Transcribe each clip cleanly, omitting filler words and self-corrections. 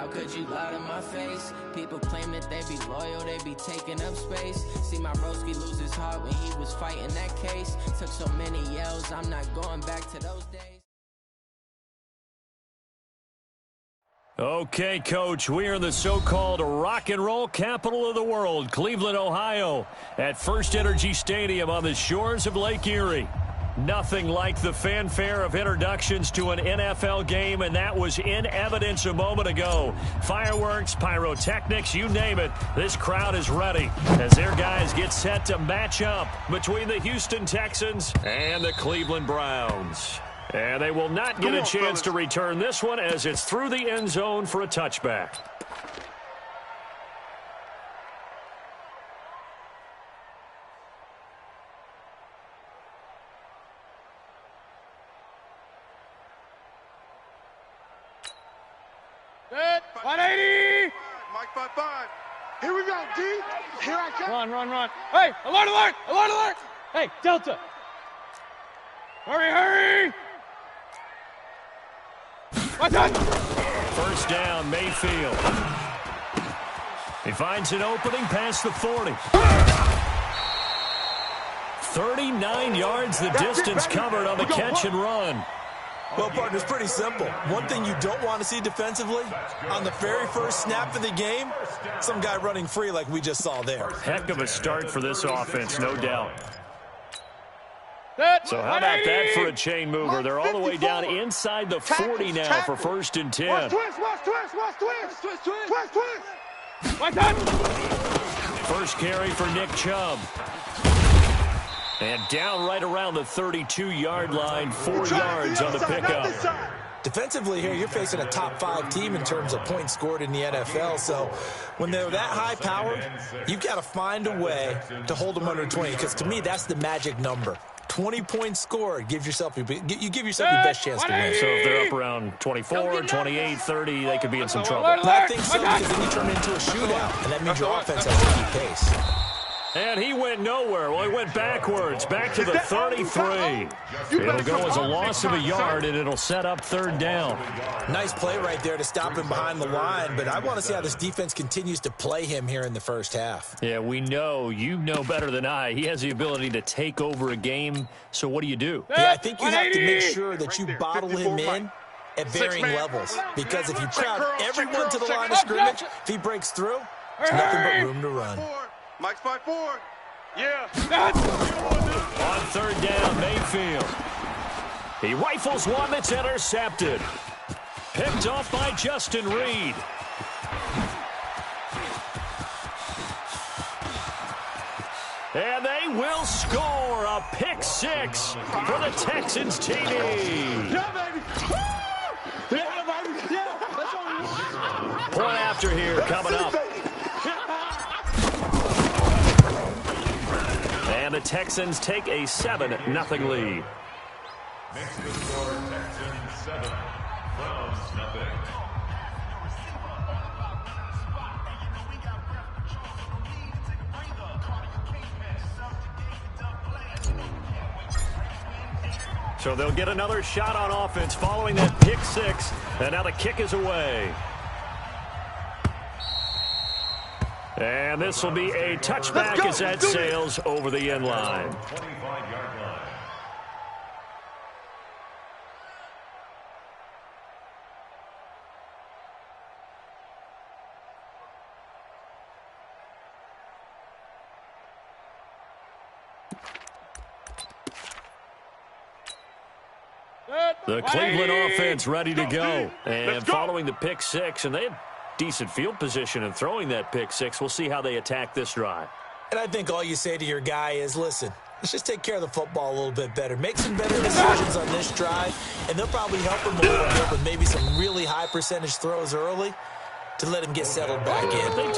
How could you lie to my face? People claim that they be loyal, they be taking up space. See my broski lose his heart when he was fighting that case. Took so many yells, I'm not going back to those days. Okay, Coach, we are in the so-called rock and roll capital of the world, Cleveland, Ohio, at First Energy Stadium on the shores of Lake Erie. Nothing like the fanfare of introductions to an NFL game, and that was in evidence a moment ago. Fireworks, pyrotechnics, you name it. This crowd is ready as their guys get set to match up between the Houston Texans and the Cleveland Browns. And they will not get a chance to return this one as it's through the end zone for a touchback. Good. 180. Mike 5-5. Here we go, D. Here I come. Run. Hey, alert. Hey, Delta. Hurry. What's that? First down, Mayfield. He finds an opening past the 40. 39 yards the distance covered on the catch and run. Well, partner, it's pretty simple. One thing you don't want to see defensively, on the very first snap of the game, some guy running free like we just saw there. Heck of a start for this offense, no doubt. So how about that for a chain mover? They're all the way down inside the 40 now for 1st and 10. Watch twist. First carry for Nick Chubb. And down right around the 32-yard line, 4 yards on the pickup. Defensively here, you're facing a top 5 team in terms of points scored in the NFL. So when they're that high powered, you've got to find a way to hold them under 20. Because to me, that's the magic number. 20 points scored. You give yourself your best chance to win. So if they're up around 24, 28, 30, they could be in some trouble. I think so, because then you turn it into a shootout, and that means your offense has to keep pace. And he went nowhere. Well, he went backwards, back to the 33. It'll go as a loss of a yard, and it'll set up 3rd down. Nice play right there to stop him behind the line, but I want to see how this defense continues to play him here in the first half. Yeah, we know. You know better than I. He has the ability to take over a game, so what do you do? Yeah, I think you have to make sure that you bottle him in at varying levels, because if you crowd everyone to the line of scrimmage, if he breaks through, there's nothing but room to run. Mike's 5-4. Yeah. On 3rd down, Mayfield. He rifles one that's intercepted. Picked off by Justin Reed. And they will score a pick 6 for the Texans TD. Yeah, baby. Point after here coming up. And the Texans take a 7-0 lead. Next to score, Texans 7, Browns 0. So they'll get another shot on offense following that pick 6. And now the kick is away. And this will be a touchback as that sails over the end line. 25-yard line. The Cleveland offense ready to go. And following the pick 6, and they had decent field position in throwing that pick 6. We'll see how they attack this drive. And I think all you say to your guy is, listen, let's just take care of the football a little bit better. Make some better decisions on this drive, and they'll probably help him a little bit with maybe some really high percentage throws early to let him get settled back in. They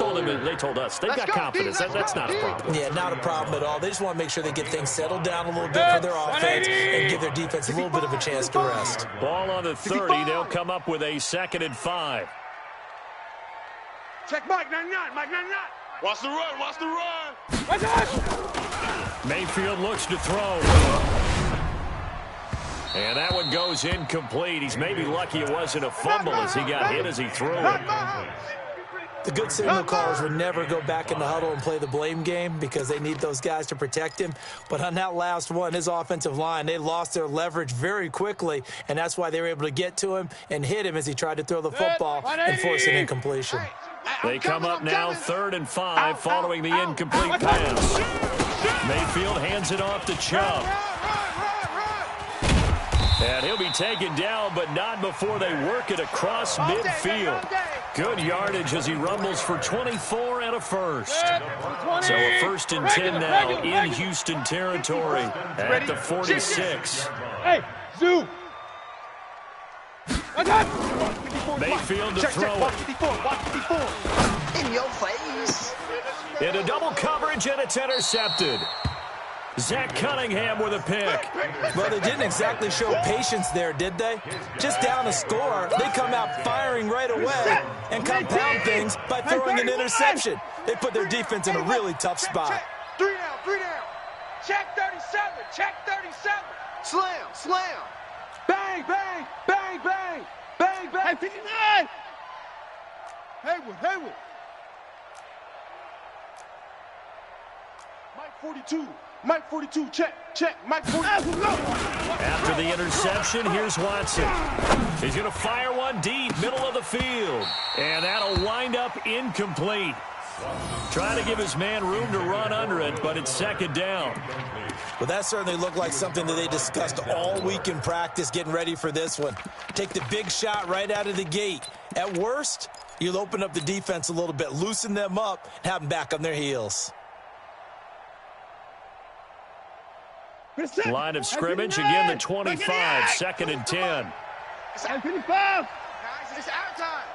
told us. They've got confidence. That's not a problem. Yeah, not a problem at all. They just want to make sure they get things settled down a little bit for their offense and give their defense a little bit of a chance to rest. Ball on the 30. They'll come up with a 2nd and 5. Check Mike 99. Watch the run. Mayfield looks to throw. And that one goes incomplete. He's maybe lucky it wasn't a fumble as he got hit as he threw it. The good signal callers would never go back in the huddle and play the blame game because they need those guys to protect him. But on that last one, his offensive line, they lost their leverage very quickly, and that's why they were able to get to him and hit him as he tried to throw the football and force an incompletion. They come up now 3rd and 5 following the incomplete pass. Mayfield hands it off to Chubb. And he'll be taken down, but not before they work it across midfield. Good yardage as he rumbles for 24 and a first. So a 1st and 10 now in Houston territory at the 46. Hey, Zoo. Mayfield to throw it. In your face. Into double coverage, and it's intercepted. Zach Cunningham with a pick. Well, they didn't exactly show patience there, did they? Just down a score, they come out firing right away and compound things by throwing an interception. They put their defense in a really tough spot. 3 down. Check 37. Slam. Bang. Hey, 59. Haywood. Mike 42, check. Mike 42. After the interception, here's Watson. He's going to fire one deep, middle of the field. And that'll wind up incomplete. Trying to give his man room to run under it, but it's 2nd down. Well, that certainly looked like something that they discussed all week in practice, getting ready for this one. Take the big shot right out of the gate. At worst, you'll open up the defense a little bit, loosen them up, and have them back on their heels. Line of scrimmage, again the 25, 2nd and 10. It's 55. It's our time.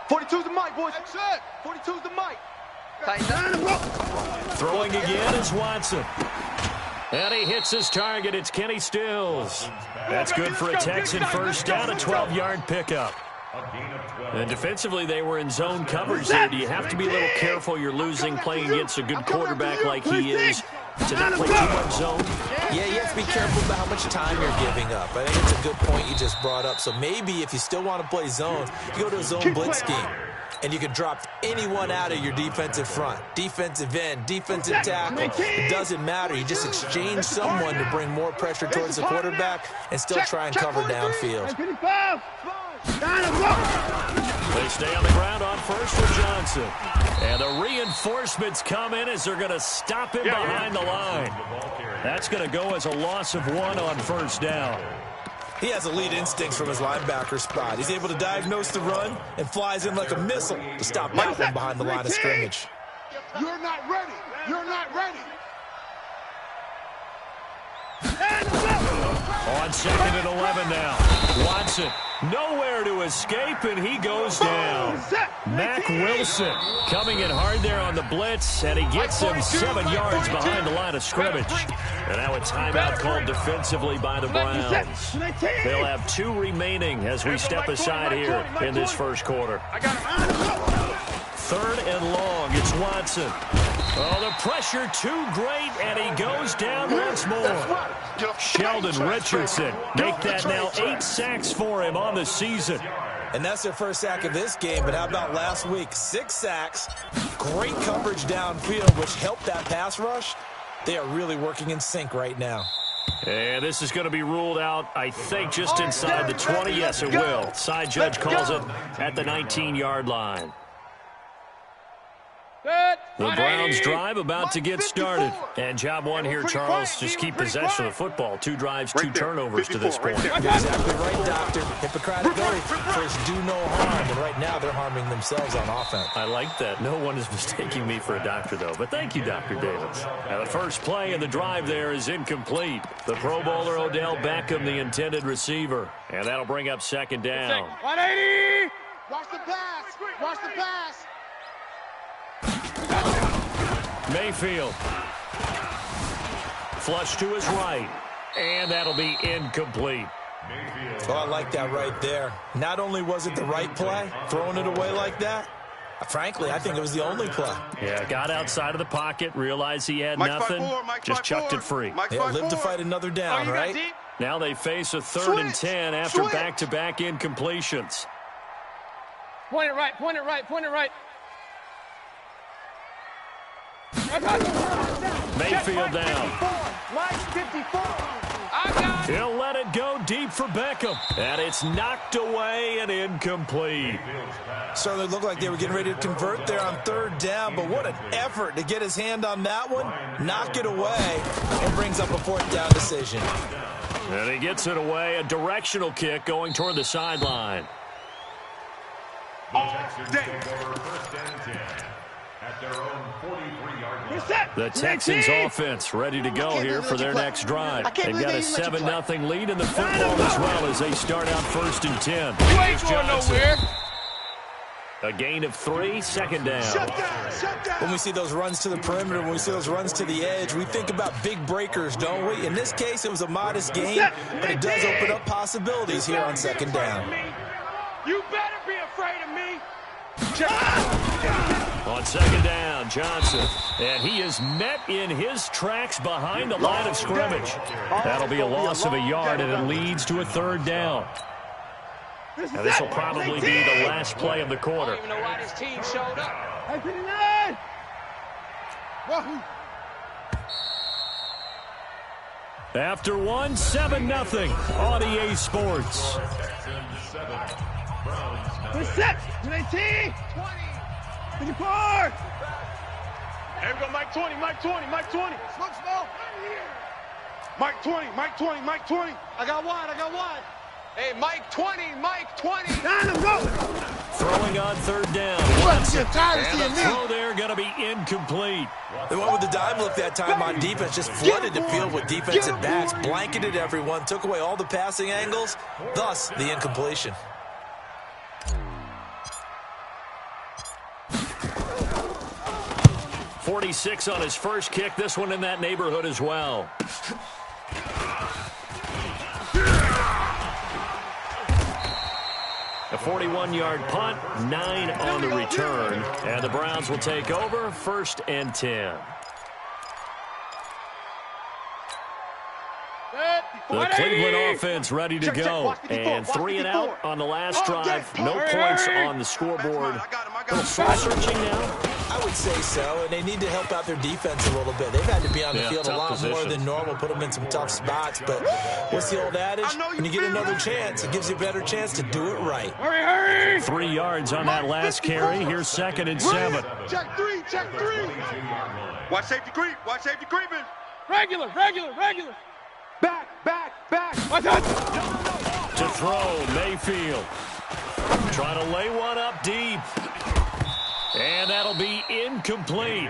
42's the mic, boys. 42's the mic. Throwing again is Watson. And he hits his target. It's Kenny Stills. That's good for a Texan 1st down, a 12-yard pickup. And defensively, they were in zone coverage there. Do you have to be a little careful? You're losing playing against a good quarterback like he is to not play too much zone? Yeah, you have to be careful about how much time you're giving up. I think it's a good point you just brought up. So maybe if you still want to play zone, you go to a zone blitz scheme. And you can drop anyone out of your defensive front. Defensive end, defensive tackle. It doesn't matter. You just exchange someone to bring more pressure towards the quarterback and still try and cover downfield. They stay on the ground on 1st for Johnson. And the reinforcements come in as they're going to stop him behind the line. That's going to go as a loss of 1 on 1st down. He has elite instincts from his linebacker spot. He's able to diagnose the run and flies in like a missile to stop that one behind the line of scrimmage. You're not ready. On 2nd and 11 now. Watson nowhere to escape, and he goes down. Mack Wilson coming in hard there on the blitz, and he gets him 7 yards behind the line of scrimmage. And now a timeout called defensively by the Browns. They'll have 2 remaining as we step aside here in this 1st quarter. 3rd and long. It's Watson. Oh, the pressure too great, and he goes down once more. Sheldon Richardson make that now 8 sacks for him on the season. And that's their 1st sack of this game, but how about last week? 6 sacks, great coverage downfield, which helped that pass rush. They are really working in sync right now. And this is going to be ruled out, I think, just inside the 20. Yes, it will. Side judge calls it at the 19-yard line. The Browns drive about to get started. And job 1 here, Charles, just keep possession of the football. 2 drives, 2 turnovers to this point. You're exactly right, Doctor. Hippocratic oath, first do no harm. And right now they're harming themselves on offense. I like that. No one is mistaking me for a doctor, though. But thank you, Dr. Davis. Now, the first play in the drive there is incomplete. The Pro Bowler Odell Beckham, the intended receiver. And that'll bring up 2nd down. 180. Watch the pass. Mayfield. Flush to his right. And that'll be incomplete. Oh, I like that right there. Not only was it the right play, throwing it away like that, frankly, I think it was the only play. Yeah, got outside of the pocket, realized he had nothing, just chucked it free. Yeah, live to fight another down, right? Now they face a 3rd and 10 after back-to-back incompletions. Point it right, point it right, point it right. Mayfield down. Mike 54. He'll let it go deep for Beckham. And it's knocked away and incomplete. Certainly looked like they were getting ready to convert there on 3rd down, but what an effort to get his hand on that one, knock it away, and brings up a 4th down decision. And he gets it away, a directional kick going toward the sideline. At their own 43-yard line. The Texans offense ready to go here for their next drive. They've got a 7-0 lead in the football as well as they start out 1st and 10. You ain't going nowhere. A gain of 3, 2nd down. Shut down. When we see those runs to the perimeter, when we see those runs to the edge, we think about big breakers, don't we? In this case, it was a modest gain, but it does open up possibilities here on 2nd down. You better be afraid of me. On 2nd down, Johnson. And he is met in his tracks behind the line of scrimmage. That'll be a loss of a yard, and it leads to a 3rd down. And this will probably be the last play of the quarter. I don't even know why this team showed up. After one, 7-0 on EA Sports. Set. 19. 24. Here we go, Mike 20, Mike 20, Mike 20. Smoke. Mike 20, Mike 20, Mike 20. I got wide. Hey, Mike 20, Mike 20. Throwing on 3rd down. And the throw there going to be incomplete. They went with the dime look that time on defense, just flooded the field with defensive backs, blanketed everyone, took away all the passing angles, thus the incompletion. .46 on his first kick. This one in that neighborhood as well. A 41-yard punt, 9 on the return. And the Browns will take over 1st and 10. The Cleveland offense ready to go. And 3 and out on the last drive. No points on the scoreboard. A little soul searching now. I would say so, and they need to help out their defense a little bit. They've had to be on the field a lot more than normal, put them in some tough spots. But what's the old adage? When you get another chance, it gives you a better chance to do it right. Hurry. 3 yards on that last carry. Here's 2nd and 7. Check three. Watch safety creeping. Regular. Back. Watch out. To throw, Mayfield. Trying to lay one up deep. And that'll be incomplete.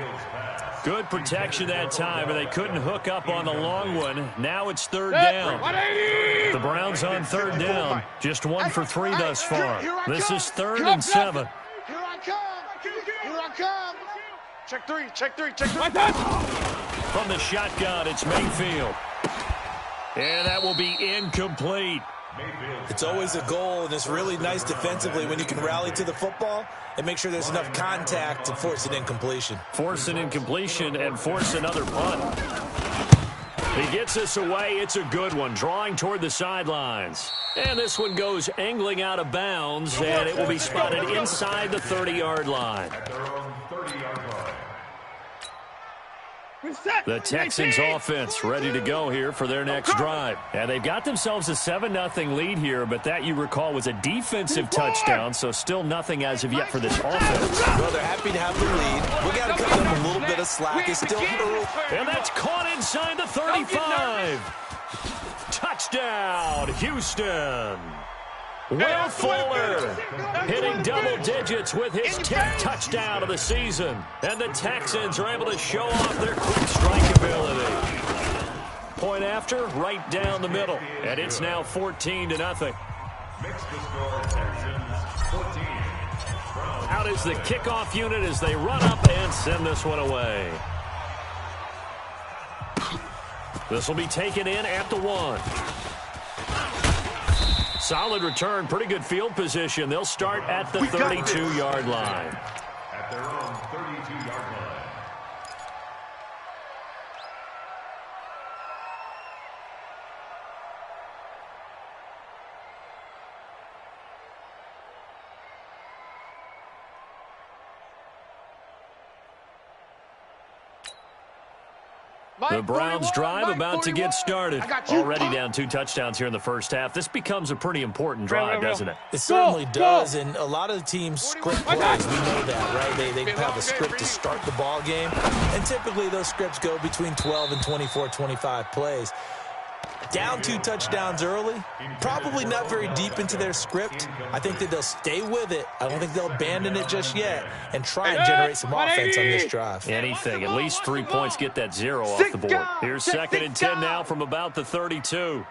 Good protection that time, and they couldn't hook up on the long one. Now it's 3rd down. 180. The Browns on 3rd down. Just 1 for 3 thus far. This is 3rd and 7. Here I come. Check three. Watch out. From the shotgun, it's Mayfield. And that will be incomplete. It's always a goal, and it's really nice defensively when you can rally to the football and make sure there's enough contact to force an incompletion. Force an incompletion and force another punt. He gets this away. It's a good one, drawing toward the sidelines. And this one goes angling out of bounds, and it will be spotted inside the 30-yard line. At their own 30-yard line. The Texans offense ready to go here for their next drive. And they've got themselves a 7-0 lead here, but that, you recall, was a defensive touchdown, so still nothing as of yet for this offense. Well, they're happy to have the lead. We got to cut them a little bit of slack. It's still early. And that's caught inside the 35. Touchdown, Houston. Will Fuller hitting double digits with his 10th touchdown of the season. And the Texans are able to show off their quick strike ability. Point after, right down the middle. And it's now 14-0. Makes the score Texans 14. Out is the kickoff unit as they run up and send this one away. This will be taken in at the 1. Solid return, pretty good field position. They'll start at the 32-yard line. At their own 32-yard line. The Browns drive about to get started. Already down 2 touchdowns here in the first half. This becomes a pretty important drive, doesn't it? It certainly does, and a lot of the teams script plays. We know that, right? They have a script to start the ball game, and typically those scripts go between 12 and 24, 25 plays. Down 2 touchdowns early, probably not very deep into their script. I think that they'll stay with it. I don't think they'll abandon it just yet and try and generate some offense on this drive. Anything. At least 3 points, get that 0 off the board. Here's 2nd and 10 now from about the 32.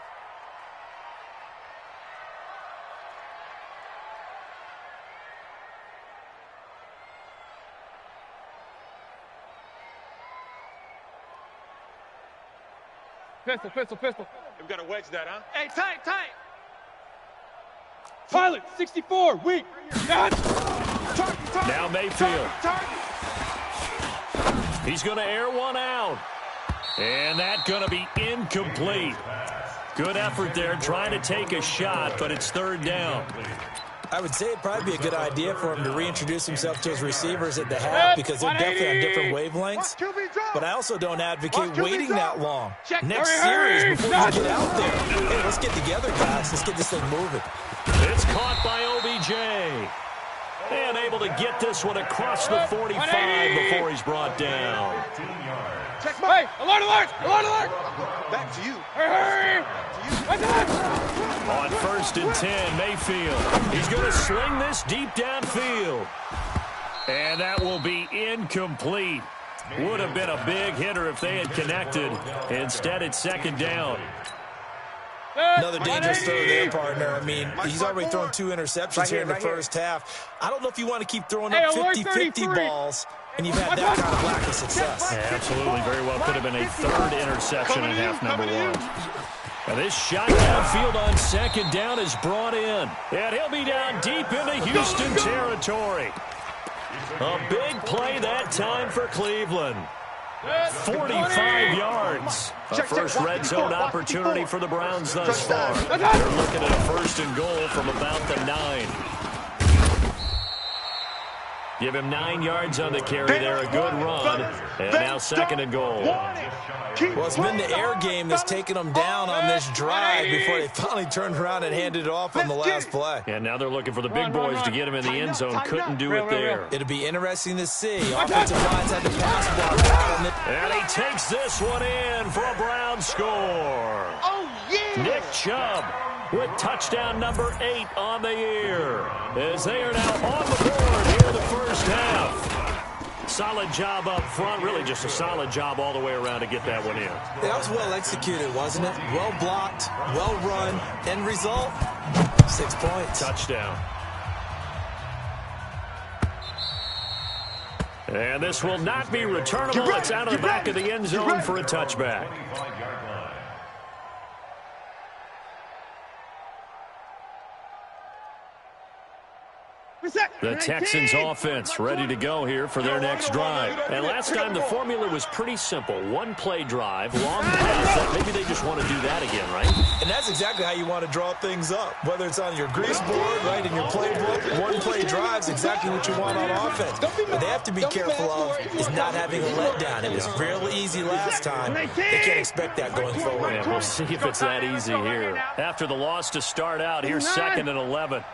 Pistol. We've got to wedge that, huh? Hey, tight. Pilot, 64, weak. Now Mayfield. He's going to air one out. And that's going to be incomplete. Good effort there, trying to take a shot, but it's 3rd down. I would say it'd probably be a good idea for him to reintroduce himself to his receivers at the half because they're definitely on different wavelengths. But I also don't advocate waiting that long. Next series before you get out there. Hey, let's get together, guys. Let's get this thing moving. It's caught by OBJ. And able to get this one across the 45 before he's brought down. Hey, alert! Back to you. Hurry! On 1st and 10, Mayfield. He's going to sling this deep downfield. And that will be incomplete. Would have been a big hitter if they had connected. Instead, it's 2nd down. Another dangerous throw there, partner. I mean, he's already thrown 2 interceptions here in the first half. I don't know if you want to keep throwing up 50-50 balls, and you've had that kind of lack of success. Yeah, absolutely. Very well could have been a 3rd interception in half number 1. And this shot downfield on 2nd down is brought in. And he'll be down deep into Houston territory. A big play that time for Cleveland. 45 yards. A first red zone opportunity for the Browns thus far. They're looking at a 1st and goal from about the 9. Give him 9 yards on the carry there. A good run. And now 2nd and goal. Well, it's been the air game that's taken them down on this drive before they finally turned around and handed it off on the last play. And now they're looking for the big boys to get him in the end zone. Couldn't do it there. It'll be interesting to see. Offensive lines had the pass block out. And he takes this one in for a Brown score. Oh, yeah. Nick Chubb with touchdown number 8 on the year. As they are now on the board here in the first half. Solid job up front. Really just a solid job all the way around to get that one in. That was well executed, wasn't it? Well blocked, well run. End result, 6 points. Touchdown. And this will not be returnable. It's out of the back of the end zone for a touchback. The Texans offense ready to go here for their next drive. And last time the formula was pretty simple. 1-play drive, long pass. Maybe they just want to do that again, right? And that's exactly how you want to draw things up. Whether it's on your grease board, right, in your playbook, 1-play drive's exactly what you want on offense. What they have to be careful of is not having a letdown. It was real easy last time. They can't expect that going forward. Yeah, we'll see if it's that easy here. After the loss to start out, here's 2nd and 11.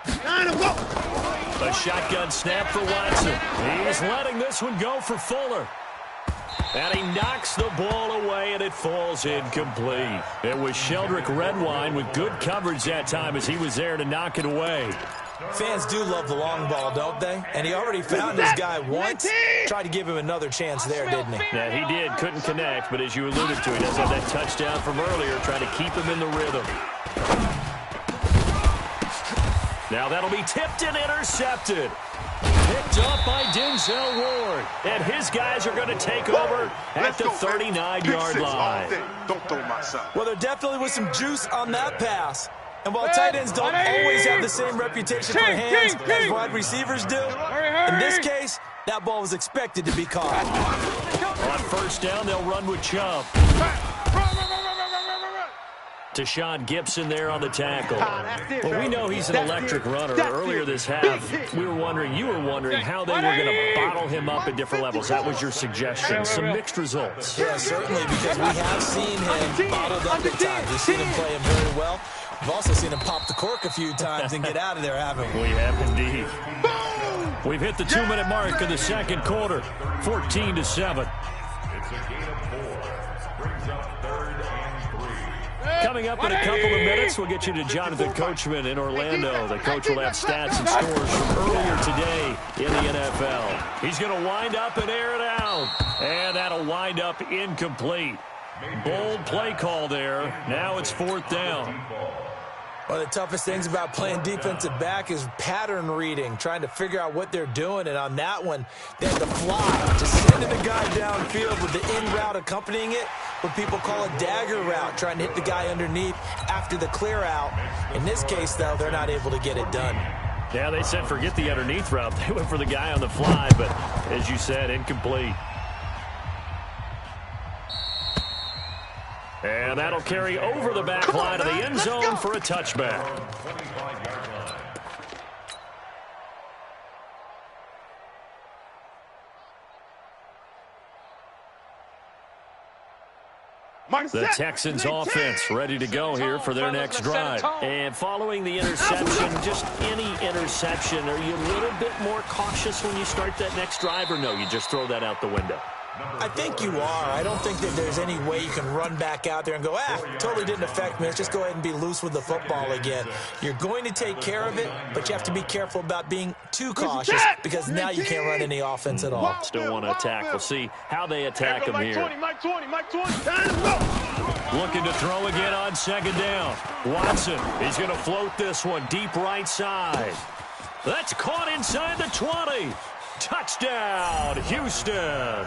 A shotgun snap for Watson. He's letting this one go for Fuller. And he knocks the ball away, and it falls incomplete. It was Sheldrick Redwine with good coverage that time as he was there to knock it away. Fans do love the long ball, don't they? And he already found his guy once. Tried to give him another chance there, didn't he? Yeah, he did. Couldn't connect, but as you alluded to, he does have that touchdown from earlier, trying to keep him in the rhythm. Now that'll be tipped and intercepted. Picked up by Denzel Ward. And his guys are going to take over at the 39-yard line. Don't throw my side. Well, there definitely was some juice on that pass. And while tight ends don't always have the same reputation for hands as wide receivers do, in this case, that ball was expected to be caught. On 1st down, they'll run with Chubb. Tashawn Gibson there on the tackle. Well, we know he's an electric runner. Earlier this half, you were wondering how they were going to bottle him up at different levels. That was your suggestion. Some mixed results. Yeah, certainly, because we have seen him bottled up at times. We've seen him play him very well. We've also seen him pop the cork a few times and get out of there, haven't we? We have indeed. We've hit the 2-minute mark of the second quarter, 14-7. It's a gain of 4. Brings up 3rd and 3. Coming up in a couple of minutes, we'll get you to Jonathan Coachman in Orlando. The coach will have stats and scores from earlier today in the NFL. He's going to wind up and air it out. And that'll wind up incomplete. Bold play call there. Now it's 4th down. One of the toughest things about playing defensive back is pattern reading, trying to figure out what they're doing. And on that one, they had to fly, just sending the guy downfield with the in route accompanying it, what people call a dagger route, trying to hit the guy underneath after the clear out. In this case, though, they're not able to get it done. Yeah, they said forget the underneath route. They went for the guy on the fly, but as you said, incomplete. And that'll carry over the back line of the end zone for a touchback. 25-yard line. The Texans offense ready to go here for their next drive. And following the interception, just any interception, are you a little bit more cautious when you start that next drive, or no, you just throw that out the window? I think you are. I don't think that there's any way you can run back out there and go, totally didn't affect me. Let's just go ahead and be loose with the football again. You're going to take care of it, but you have to be careful about being too cautious because now you can't run any offense at all. Still want to attack. We'll see how they attack him here. Mike 20. Looking to throw again on 2nd down. Watson, he's going to float this one deep right side. That's caught inside the 20. Touchdown, Houston.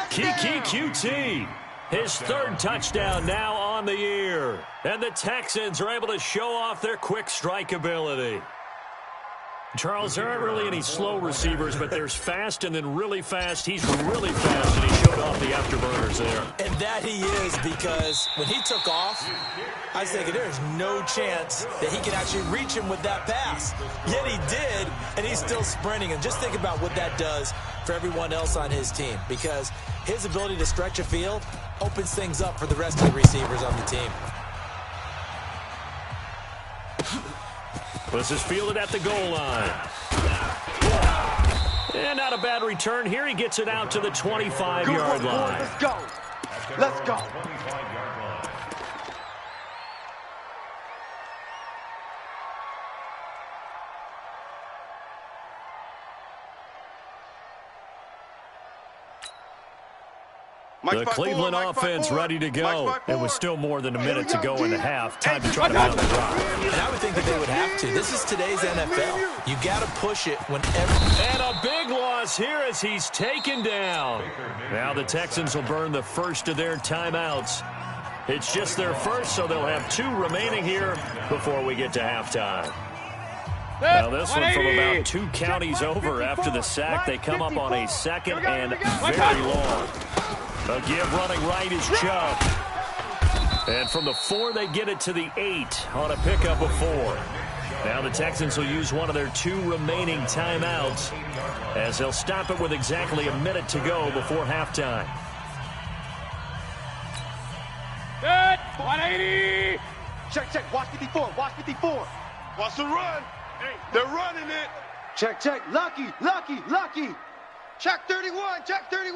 Kiki QT, his 3rd touchdown now on the year. And the Texans are able to show off their quick strike ability. Charles, there aren't really any slow receivers, but there's fast and then really fast. He's really fast, and he showed off the afterburners there. And that he is, because when he took off, I was thinking there's no chance that he can actually reach him with that pass. Yet he did, and he's still sprinting. And just think about what that does for everyone else on his team, because his ability to stretch a field opens things up for the rest of the receivers on the team. This is fielded at the goal line. And not a bad return here. He gets it out to the 25-yard line. Let's go. Let's go. 25-yard line. The Cleveland offense ready to go. It was still more than a minute to go in the half. Time to try to run the drive. And I would think that they would have to. This is today's NFL. You got to push it whenever. And a big loss here as he's taken down. Now the Texans will burn the first of their timeouts. It's just their first, so they'll have 2 remaining here before we get to halftime. Now this one from about 2 counties over after the sack. They come up on a 2nd and very long. A give running right is Chubb. And from the 4, they get it to the 8 on a pickup of 4. Now the Texans will use one of their 2 remaining timeouts as they'll stop it with exactly a minute to go before halftime. Good. 180. Check. Watch 54. Watch the run. They're running it. Check. Lucky. Check 31.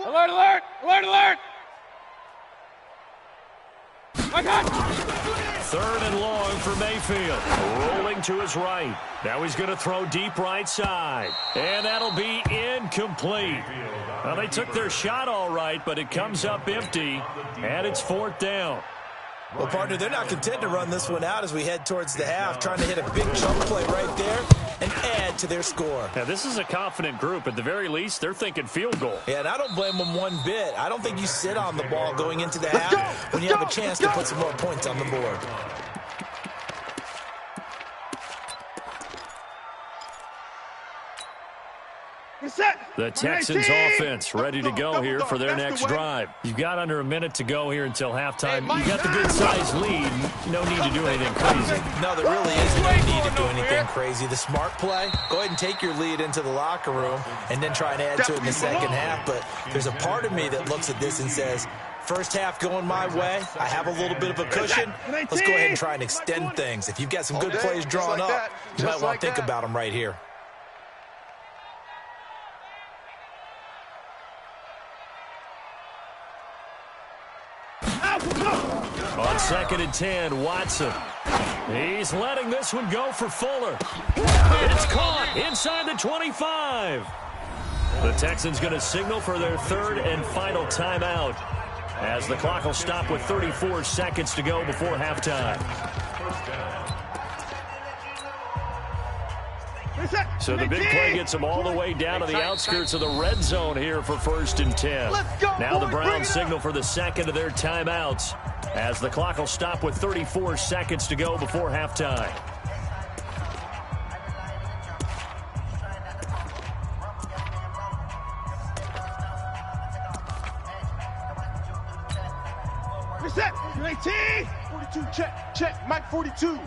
Alert. My God. 3rd and long for Mayfield. Rolling to his right. Now he's going to throw deep right side. And that'll be incomplete. Well, they took their shot all right, but it comes up empty. And it's 4th down. Well, partner, they're not content to run this one out as we head towards the half, trying to hit a big chunk play right there and add to their score. Now, this is a confident group. At the very least, they're thinking field goal. Yeah, and I don't blame them one bit. I don't think you sit on the ball going into the half when you have a chance to put some more points on the board. The Texans offense ready to go here for their next drive. You've got under a minute to go here until halftime. You got the good-sized lead. No need to do anything crazy. No, there really is no need to do anything crazy. The smart play, go ahead and take your lead into the locker room and then try and add to it in the second half. But there's a part of me that looks at this and says, first half going my way, I have a little bit of a cushion. Let's go ahead and try and extend things. If you've got some good plays drawn up, you might want to think about them right here. On 2nd and 10, Watson. He's letting this one go for Fuller. It's caught inside the 25. The Texans going to signal for their third and final timeout as the clock will stop with 34 seconds to go before halftime. So the big play gets them all the way down to the outskirts of the red zone here for 1st and 10. Now the Browns signal for the second of their timeouts as the clock will stop with 34 seconds to go before halftime. Reset. 42, check. Mike 42.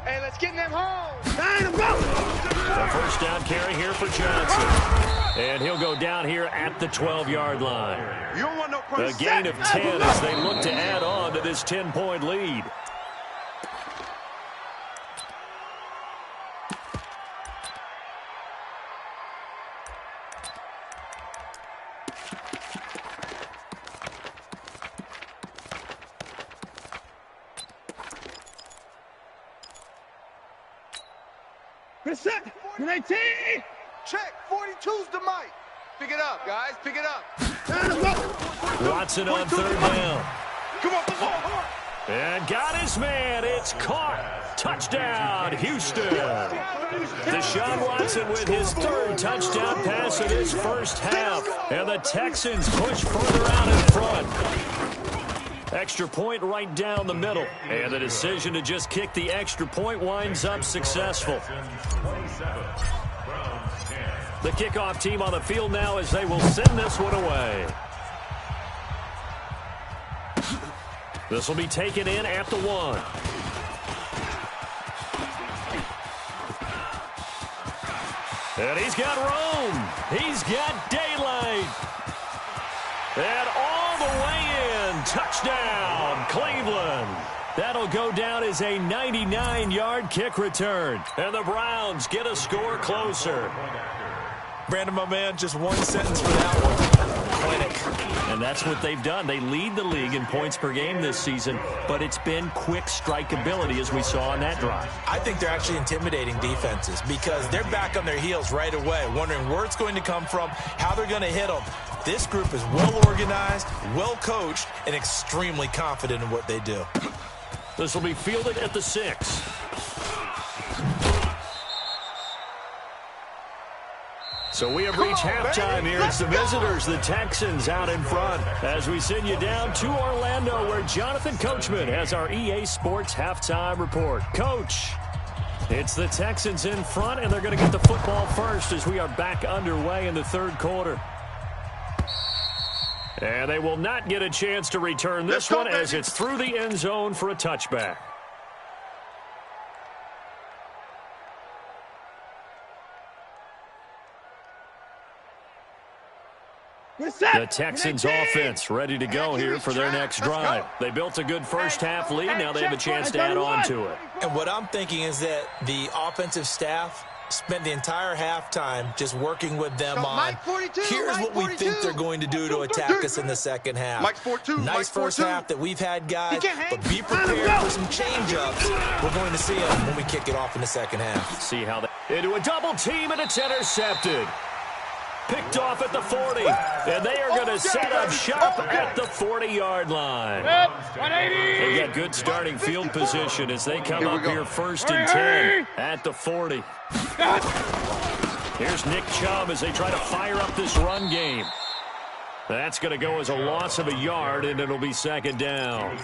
Hey, let's get them home. The first down carry here for Johnson. And he'll go down here at the 12-yard line. You don't want no A gain of 10 as they look to add on to this 10-point lead. Reset. 19. Check. 42's the mic. Pick it up, guys. Pick it up. Watson on 3rd down. Come on. And got his man. It's caught. Touchdown, Houston. Deshaun Watson with his 3rd touchdown pass of his first half. And the Texans push further out in front. Extra point right down the middle. And the decision to just kick the extra point winds up successful. The kickoff team on the field now as they will send this one away. This will be taken in at the 1. And he's got room. He's got daylight. And all the way in. Touchdown, Cleveland. That'll go down as a 99-yard kick return. And the Browns get a score closer. Brandon, my man, just one sentence for that one. Clinic. And that's what they've done. They lead the league in points per game this season, but it's been quick strike ability as we saw on that drive. I think they're actually intimidating defenses because they're back on their heels right away, wondering where it's going to come from, how they're going to hit them. This group is well organized, well coached, and extremely confident in what they do. This will be fielded at the 6. So we have reached halftime here. It's the visitors, the Texans, out in front. As we send you down to Orlando, where Jonathan Coachman has our EA Sports halftime report. Coach, it's the Texans in front, and they're going to get the football first as we are back underway in the 3rd quarter. And they will not get a chance to return this one as it's through the end zone for a touchback. The Texans offense ready to go here for their next drive. They built a good first half lead. Now they have a chance to add on to it. And what I'm thinking is that the offensive staff spent the entire halftime just working with them on, here's what we think they're going to do to attack us in the second half. Nice first half that we've had, guys, but be prepared for some change-ups. We're going to see them when we kick it off in the second half. See how they into a double team, and it's intercepted. Picked off at the 40, and they are going to set up shop at the 40-yard line. They got good starting field position as they come up here 1st and 10 at the 40. Here's Nick Chubb as they try to fire up this run game. That's going to go as a loss of a yard, and it'll be second down.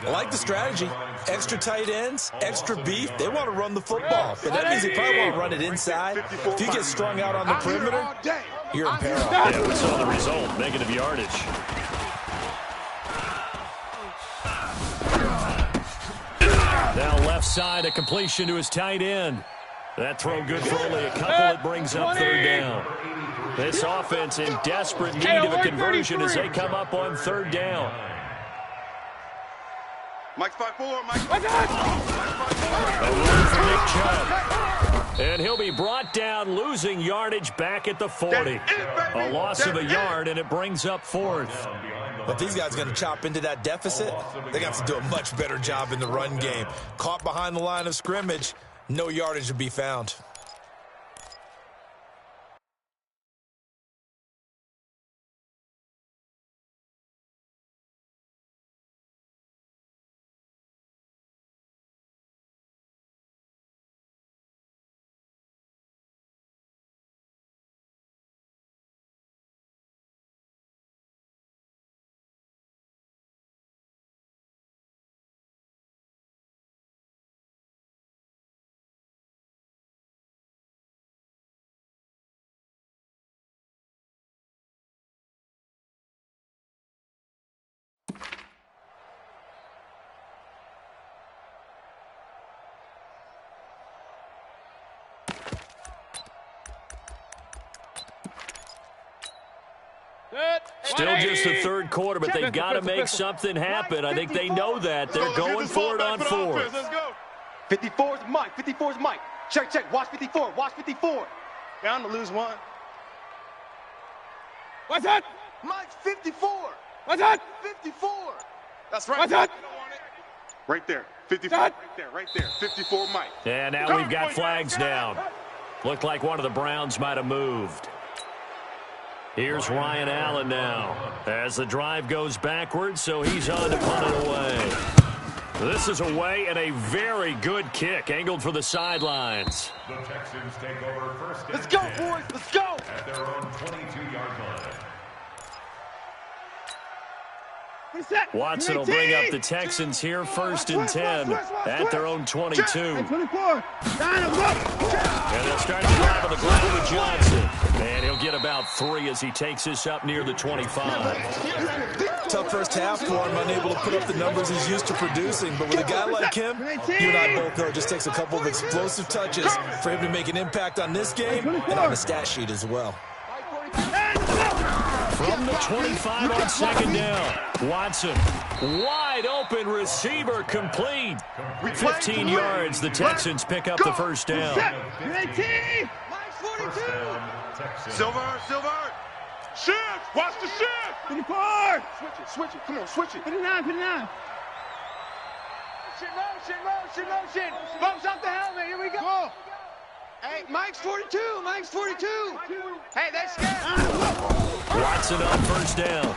I like the strategy. Extra tight ends, extra beef. They want to run the football, but that means they probably want to run it inside. If you get strung out on the perimeter, you're in peril. Yeah, we saw the result, negative yardage. Now left side, a completion to his tight end. That throw good for only a couple. It brings up third down. This offense in desperate need of a conversion as they come up on third down. Mike's 5-4. Mike's 5-4. A run for Nick Chubb. And he'll be brought down, losing yardage back at the 40. A loss of a yard, and it brings up fourth. But these guys are going to chop into that deficit. They got to do a much better job in the run game. Caught behind the line of scrimmage, no yardage to be found. Still just the third quarter, but they've got to make something happen. I think they know that. They're going for it on fourth. Let's go. 54's Mike. 54's Mike. Check, check. Watch 54. Watch 54. Down to lose one. What's that? Mike's 54. What's that? 54. That's right. What's that? Right there. 54. Right there. Right there. 54 Mike. And now we've got flags down. Looked like one of the Browns might have moved. Here's Ryan Allen now as the drive goes backwards, so he's on to punt it away. This is away and a very good kick angled for the sidelines. The Texans take over first and Let's go, 10 boys. Let's go. at their own 22-yard line. Watson will bring up the Texans here first and 10 at their own 22. 24. And they'll start the drive on the ground with Johnson. And he'll get about 3 as he takes this up near the 25. Tough first half for him, unable to put up the numbers he's used to producing. But with a guy like him, you and I both know it just takes a couple of explosive touches for him to make an impact on this game and on the stat sheet as well. From the 25 on second down. Watson, wide open receiver, complete. 15 yards. The Texans pick up the first down. Silver. Shift. Watch the shift. 54. Switch it. Come on, switch it. 59. Motion. Bumps off the helmet. Here we go. Hey, Mike's 42. Hey, that's scared. Watson on first down.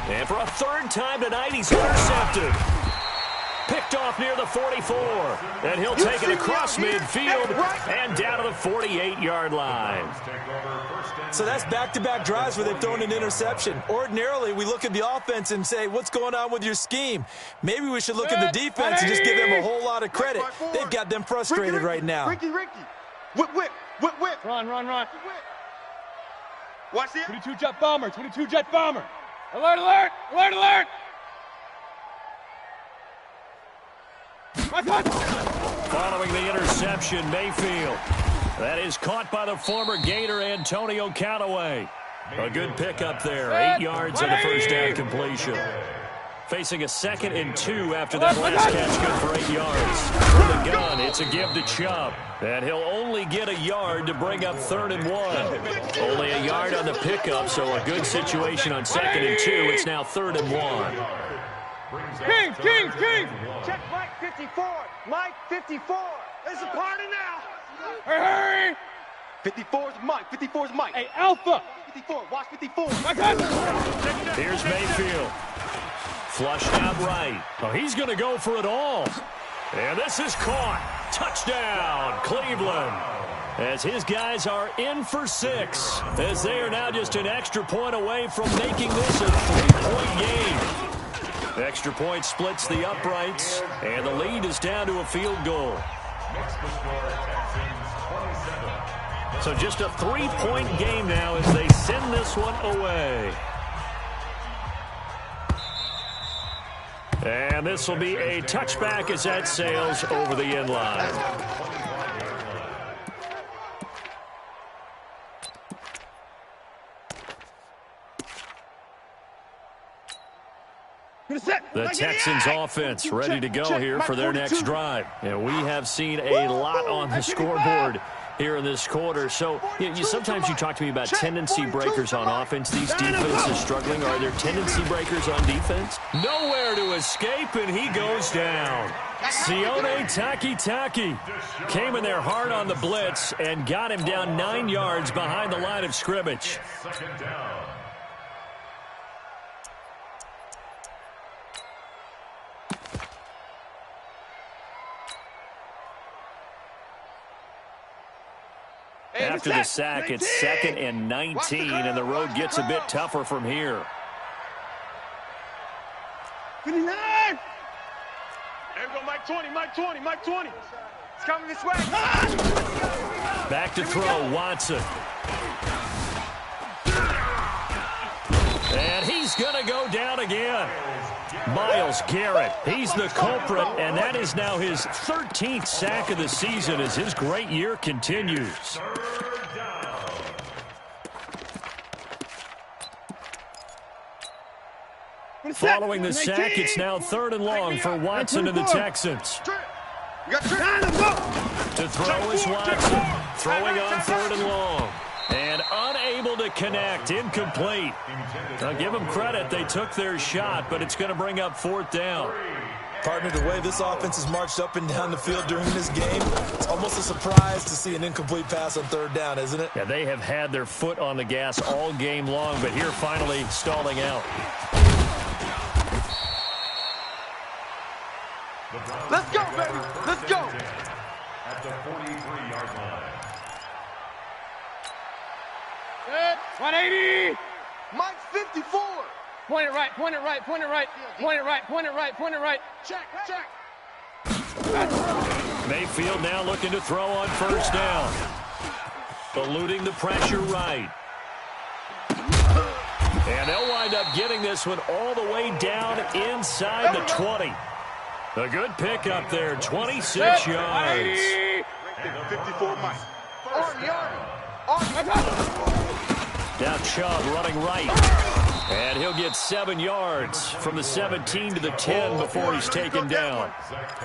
And for a third time tonight, he's intercepted. Picked off near the 44. And he'll take it across midfield and down to the 48-yard line. So that's back-to-back drives where they've thrown an interception. Ordinarily, we look at the offense and say, what's going on with your scheme? Maybe we should look at the defense and just give them a whole lot of credit. They've got them frustrated right now. Ricky. Whip. Run. Watch it. 22 jet bomber. Alert. Following the interception, Mayfield. That is caught by the former Gator Antonio Callaway. A good pickup there. 8 yards on the first down completion. Facing a 2nd and 2 after that last catch, good for 8 yards. From the gun, it's a give to Chubb. And he'll only get a yard to bring up 3rd and 1. Only a yard on the pickup, so a good situation on 2nd and 2. It's now 3rd and 1. King. Check Mike 54. It's a party now. Hurry. 54's Mike. Hey, Alpha. 54. Watch 54. Here's Mayfield. Flushed out right. Oh, he's going to go for it all. And this is caught. Touchdown, Cleveland. as his guys are in for 6, as they are now just an extra point away from making this a 3-point game. Extra point splits the uprights, and the lead is down to a field goal. So just a 3-point game now as they send this one away. And this will be a touchback as that sails over the end line. The Texans offense ready to go here for their next drive. And we have seen a lot on the scoreboard here in this quarter. So sometimes you talk to me about tendency breakers on offense. These defenses struggling. Are there tendency breakers on defense? Nowhere to escape, and he goes down. Sione Takitaki came in there hard on the blitz and got him down 9 yards behind the line of scrimmage. Second down. After the sack, it's 2nd and 19, and the road gets a bit tougher from here. 59! There we go, Mike 20, Mike 20, Mike 20. It's coming this way. Back to throw, Watson. And he's going to go down again. Myles Garrett, he's the culprit, and that is now his 13th sack of the season as his great year continues. Following the sack, it's now 3rd and long for Watson and the Texans. To throw is Watson, throwing on 3rd and long. And unable to connect, incomplete. Now give them credit, they took their shot, but it's going to bring up 4th down. Partner, the way this offense has marched up and down the field during this game, it's almost a surprise to see an incomplete pass on 3rd down, isn't it? Yeah, they have had their foot on the gas all game long, but here finally stalling out. Let's go, baby. Let's go. At the 43-yard line. 180. Mike's 54. Point it right, point it right, point it right, point it right, point it right, point it right. Check. Mayfield now looking to throw on 1st down. Eluding the pressure right. And they'll wind up getting this one all the way down inside the 20. A good pick up there, 26 yards. 54 Mike. Now Chubb running right. And he'll get 7 yards from the 17 to the 10 before he's taken down.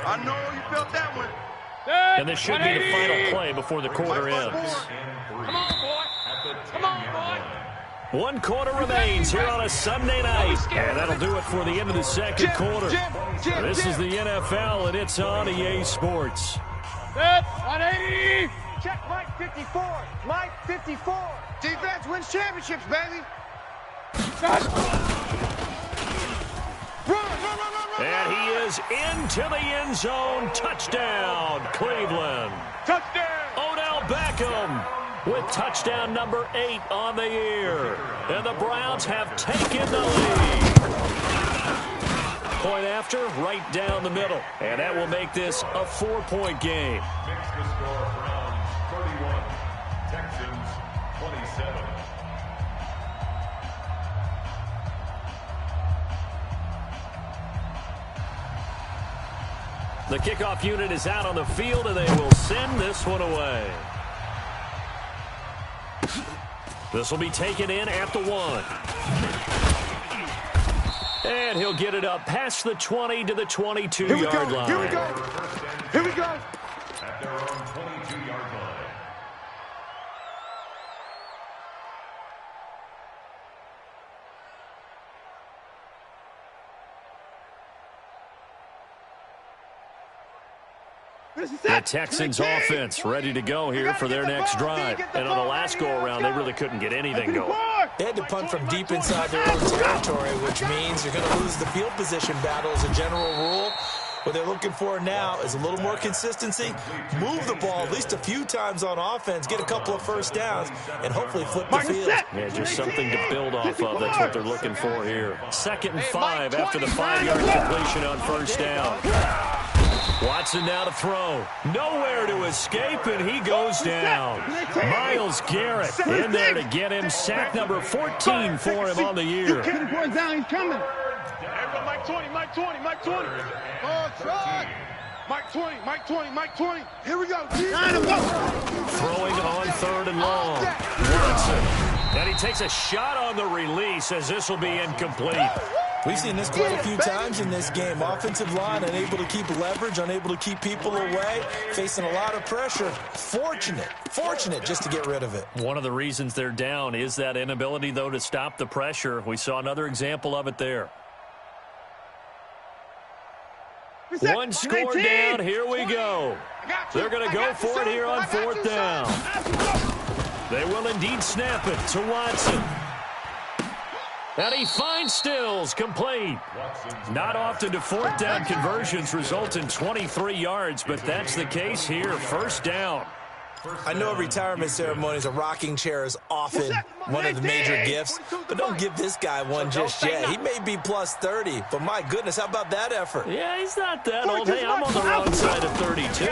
I know you felt that one. And this should be the final play before the quarter ends. Come on, boy. Come on, boy. 1 quarter remains here on a Sunday night. And that'll do it for the end of the 2nd quarter. This is the NFL, and it's on EA Sports. 180. Check Mike 54. Mike 54. Defense wins championships, baby. Run. And he is into the end zone. Touchdown, Cleveland. Touchdown. Odell Beckham with touchdown number 8 on the year. And the Browns have taken the lead. Point after, right down the middle. And that will make this a 4-point game. Makes the score Browns 31, Texans 27. The kickoff unit is out on the field, and they will send this one away. This will be taken in at the 1. And he'll get it up past the 20 to the 22-yard line. Here we go. At their own 22-yard line. The Texans offense ready to go here for their next drive. And on the last go-around, they really couldn't get anything going. They had to punt from deep inside their own territory, which means you're going to lose the field position battle as a general rule. With What they're looking for now is a little more consistency, move the ball at least a few times on offense, get a couple of first downs, and hopefully flip the field. Yeah, just something to build off of. That's what they're looking for here. 2nd and 5 after the 5-yard completion on first down. Watson now to throw. Nowhere to escape, and he goes down. Myles Garrett in there to get him. Sack number 14 for him on the year. Down, he's coming. Mike 20, Mike 20, Mike 20. Oh, try. Mike 20, Mike 20, Mike 20. Here we go. Throwing on 3rd and long. Watson. And he takes a shot on the release as this will be incomplete. We've seen this quite a few times in this game. Offensive line unable to keep leverage, unable to keep people away, facing a lot of pressure. Fortunate just to get rid of it. One of the reasons they're down is that inability, though, to stop the pressure. We saw another example of it there. One score down. Here we go. They're going to go for it here on 4th down. They will indeed snap it to Watson. And he finds Stills, complete. Not often do 4th down conversions result in 23 yards, but that's the case here. 1st down. I know retirement ceremonies, a rocking chair is often one of the major gifts, but don't give this guy one just yet. He may be plus 30, but my goodness, how about that effort? Yeah, he's not that old. Hey, I'm on the wrong side of 32.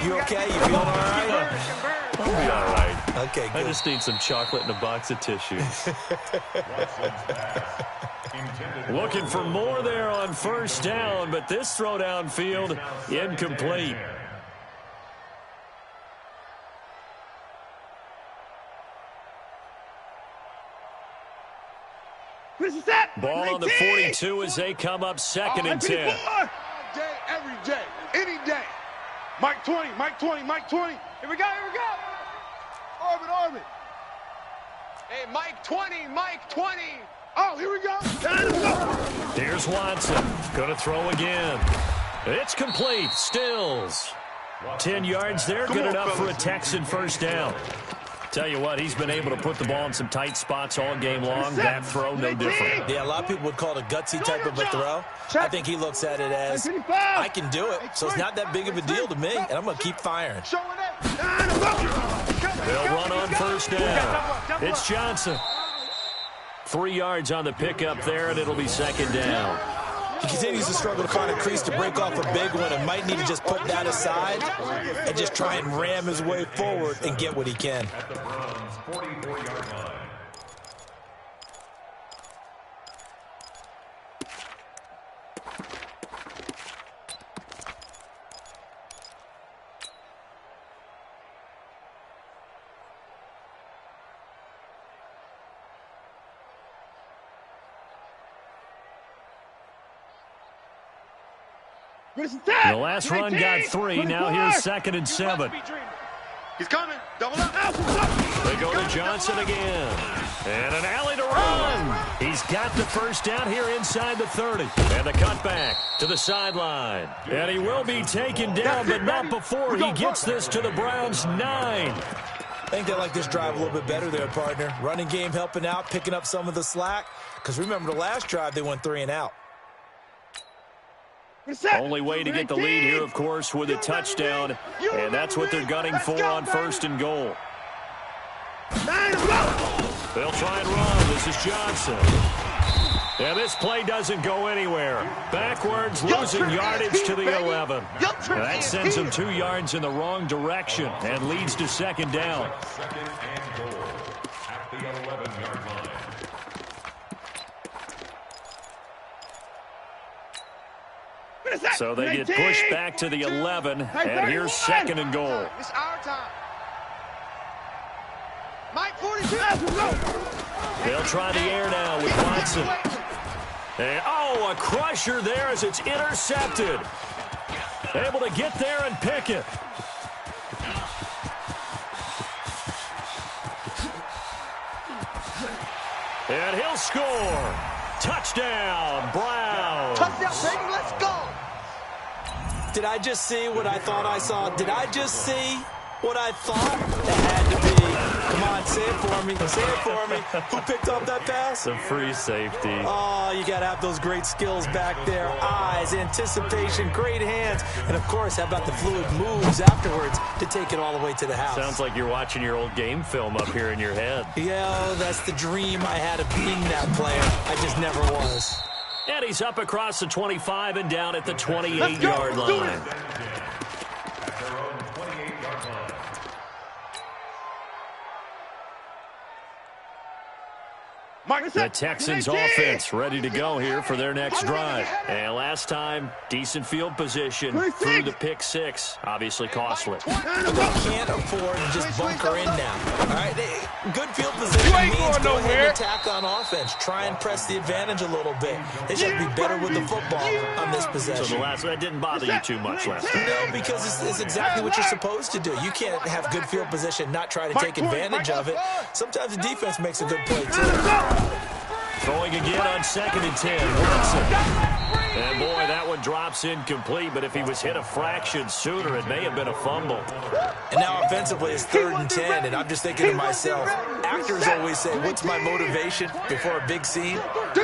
You okay? You feeling all right? I'll be all right. Okay, good. I just need some chocolate and a box of tissues. Looking for more there on 1st down, but this throw downfield incomplete. Ball on the 42 as they come up 2nd and 10. All day, every day, any day. Mike 20, Mike 20, Mike 20. Here we go, here we go. Orbit. Hey, Mike 20, Mike 20. Oh, here we go. Here's Watson. Going to throw again. It's complete. Stills. 10 yards there. Good enough for a Texan 1st down. Tell you what, he's been able to put the ball in some tight spots all game long. That throw, no different. Yeah, a lot of people would call it a gutsy type of a throw. I think he looks at it as, I can do it, so it's not that big of a deal to me, and I'm going to keep firing. They'll run on 1st down. It's Johnson. 3 yards on the pickup there, and it'll be 2nd down. He continues to struggle to find a crease to break off a big one and might need to just put that aside and just try and ram his way forward and get what he can. At the Browns' 44-yard line. The last run got 3. Now here's 2nd and 7. He's coming. Double up. They go to Johnson again. And an alley to run. He's got the 1st down here inside the 30. And the cutback to the sideline. And he will be taken down, but not before he gets this to the Browns' 9. I think they like this drive a little bit better there, partner. Running game helping out, picking up some of the slack. Because remember, the last drive, they went 3 and out. Only way to get the lead here, of course, with a touchdown. And that's what they're gunning for on 1st and goal. They'll try and run. This is Johnson. And this play doesn't go anywhere. Backwards, losing yardage to the 11. That sends him 2 yards in the wrong direction and leads to 2nd down. 2nd and goal at the 11-yard line. So they get pushed back to the 11, and here's 2nd and goal. It's our time. Mike 42. They'll try the air now with Watson. And, oh, a crusher there as it's intercepted. Able to get there and pick it. And he'll score. Touchdown, Browns. Touchdown, baby, let's go. Did I just see what I thought I saw? Did I just see what I thought? That had to be Come on, say it for me. Say it for me. Who picked up that pass? The free safety. Oh, you got to have those great skills back there. Eyes, anticipation, great hands. And, of course, how about the fluid moves afterwards to take it all the way to the house? Sounds like you're watching your old game film up here in your head. Yeah, that's the dream I had of being that player. I just never was. And he's up across the 25 and down at the 28-yard line. The Texans offense ready to go here for their next drive. And last time, decent field position through the pick six. Obviously costly. They can't afford to just bunker in now. All right, good field position means go ahead and attack on offense. Try and press the advantage a little bit. They should be better with the football on this possession. So the last that didn't bother you too much last time. No, because it's exactly what you're supposed to do. You can't have good field position, not try to take advantage of it. Sometimes the defense makes a good play, too. Throwing again on 2nd and 10. Watson. And boy, that one drops incomplete, but if he was hit a fraction sooner, it may have been a fumble. And now offensively, it's 3rd and 10, and I'm just thinking to myself, actors always say, what's my motivation before a big scene?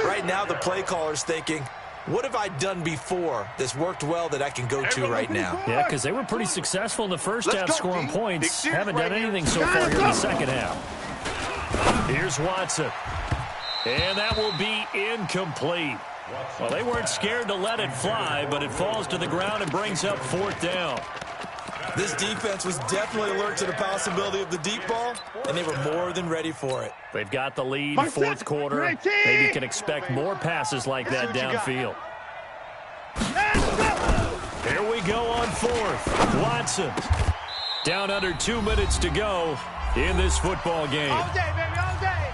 Right now, the play caller's thinking, what have I done before that's worked well that I can go to right now? Yeah, because they were pretty successful in the first half scoring points. Haven't done anything so far here in the second half. Here's Watson. And that will be incomplete. Well, they weren't scared to let it fly, but it falls to the ground and brings up 4th down. This defense was definitely alert to the possibility of the deep ball, and they were more than ready for it. They've got the lead, 4th quarter. Maybe can expect more passes like that downfield. Here we go on 4th. Watson. Down under 2 minutes to go in this football game. All day, baby, all day.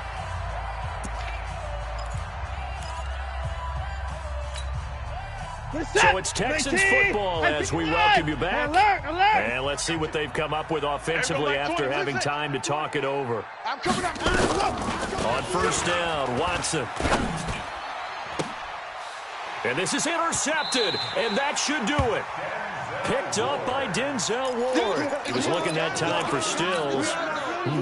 So it's Texans football as we welcome you back. And let's see what they've come up with offensively after having time to talk it over. I'm coming up. On 1st down, Watson. And this is intercepted, and that should do it. Picked up by Denzel Ward. He was looking that time for Stills.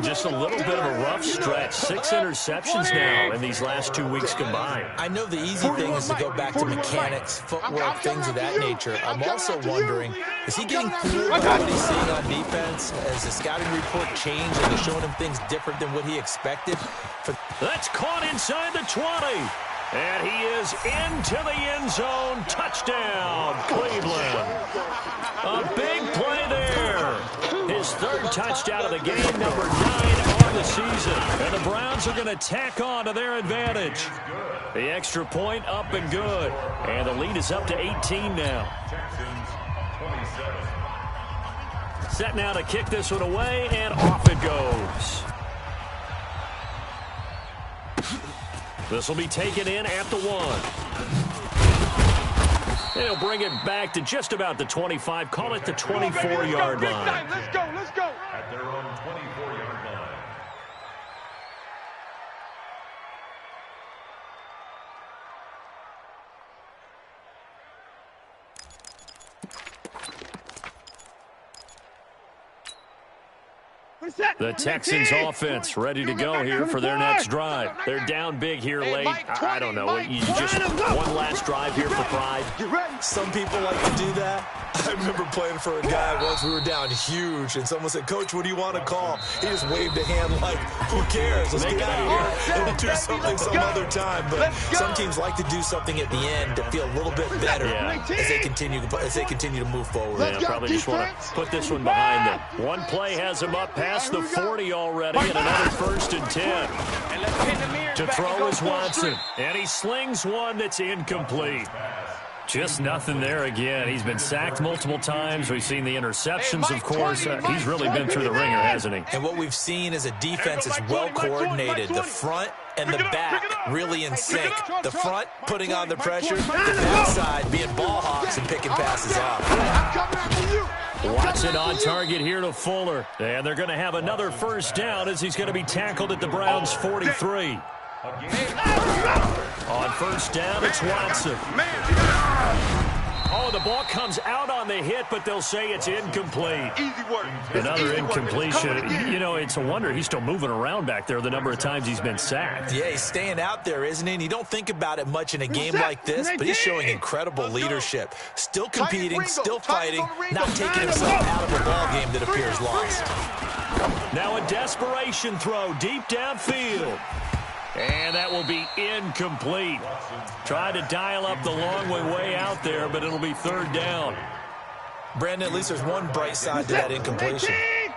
Just a little bit of a rough stretch. 6 interceptions now in these last 2 weeks combined. I know the easy thing is to go back to mechanics, footwork, things of that nature. I'm also wondering, is he getting fooled by what he's seeing on defense? Has the scouting report changed and they're showing him things different than what he expected? That's caught inside the 20. And he is into the end zone. Touchdown, Cleveland. A big play there. His 3rd touchdown of the game, number 9 on the season. And the Browns are going to tack on to their advantage. The extra point up and good. And the lead is up to 18 now. Set now to kick this one away, and off it goes. This will be taken in at the 1. They'll bring it back to just about the 25. Call it the 24-yard line. Let's go, let's go. At their own 24-yard line. The Texans offense ready to go here for their next drive. They're down big here late. I don't know. You just one last drive here for pride. Some people like to do that. I remember playing for a guy once. We were down huge, and someone said, Coach, what do you want to call? He just waved a hand like, who cares? Let's get out of here. And we'll do something some other time. But some teams like to do something at the end to feel a little bit better as they continue to move forward. Yeah, probably just want to put this one behind them. One play has him up past the 40 already, and another 1st and 10. To throw is Watson, and he slings one that's incomplete. Just nothing there again. He's been sacked multiple times. We've seen the interceptions, of course. He's really been through the ringer, hasn't he? And what we've seen is a defense that's well coordinated. The front and the back really in sync. The front putting on the pressure, the backside being ball hawks and picking passes off. Watson on target here to Fuller. And they're going to have another 1st down as he's going to be tackled at the Browns' 43. On 1st down, it's Watson. Oh, the ball comes out on the hit, but they'll say it's incomplete. Easy work. Another incompletion. You know, it's a wonder he's still moving around back there the number of times he's been sacked. Yeah, he's staying out there, isn't he? And you don't think about it much in a game like this, but he's showing incredible leadership. Still competing, still fighting, not taking himself out of a ball game that appears lost. Now a desperation throw deep downfield. And that will be incomplete. Tried to dial up the long way out there, but it'll be third down. Brandon, at least there's one bright side to that incompletion.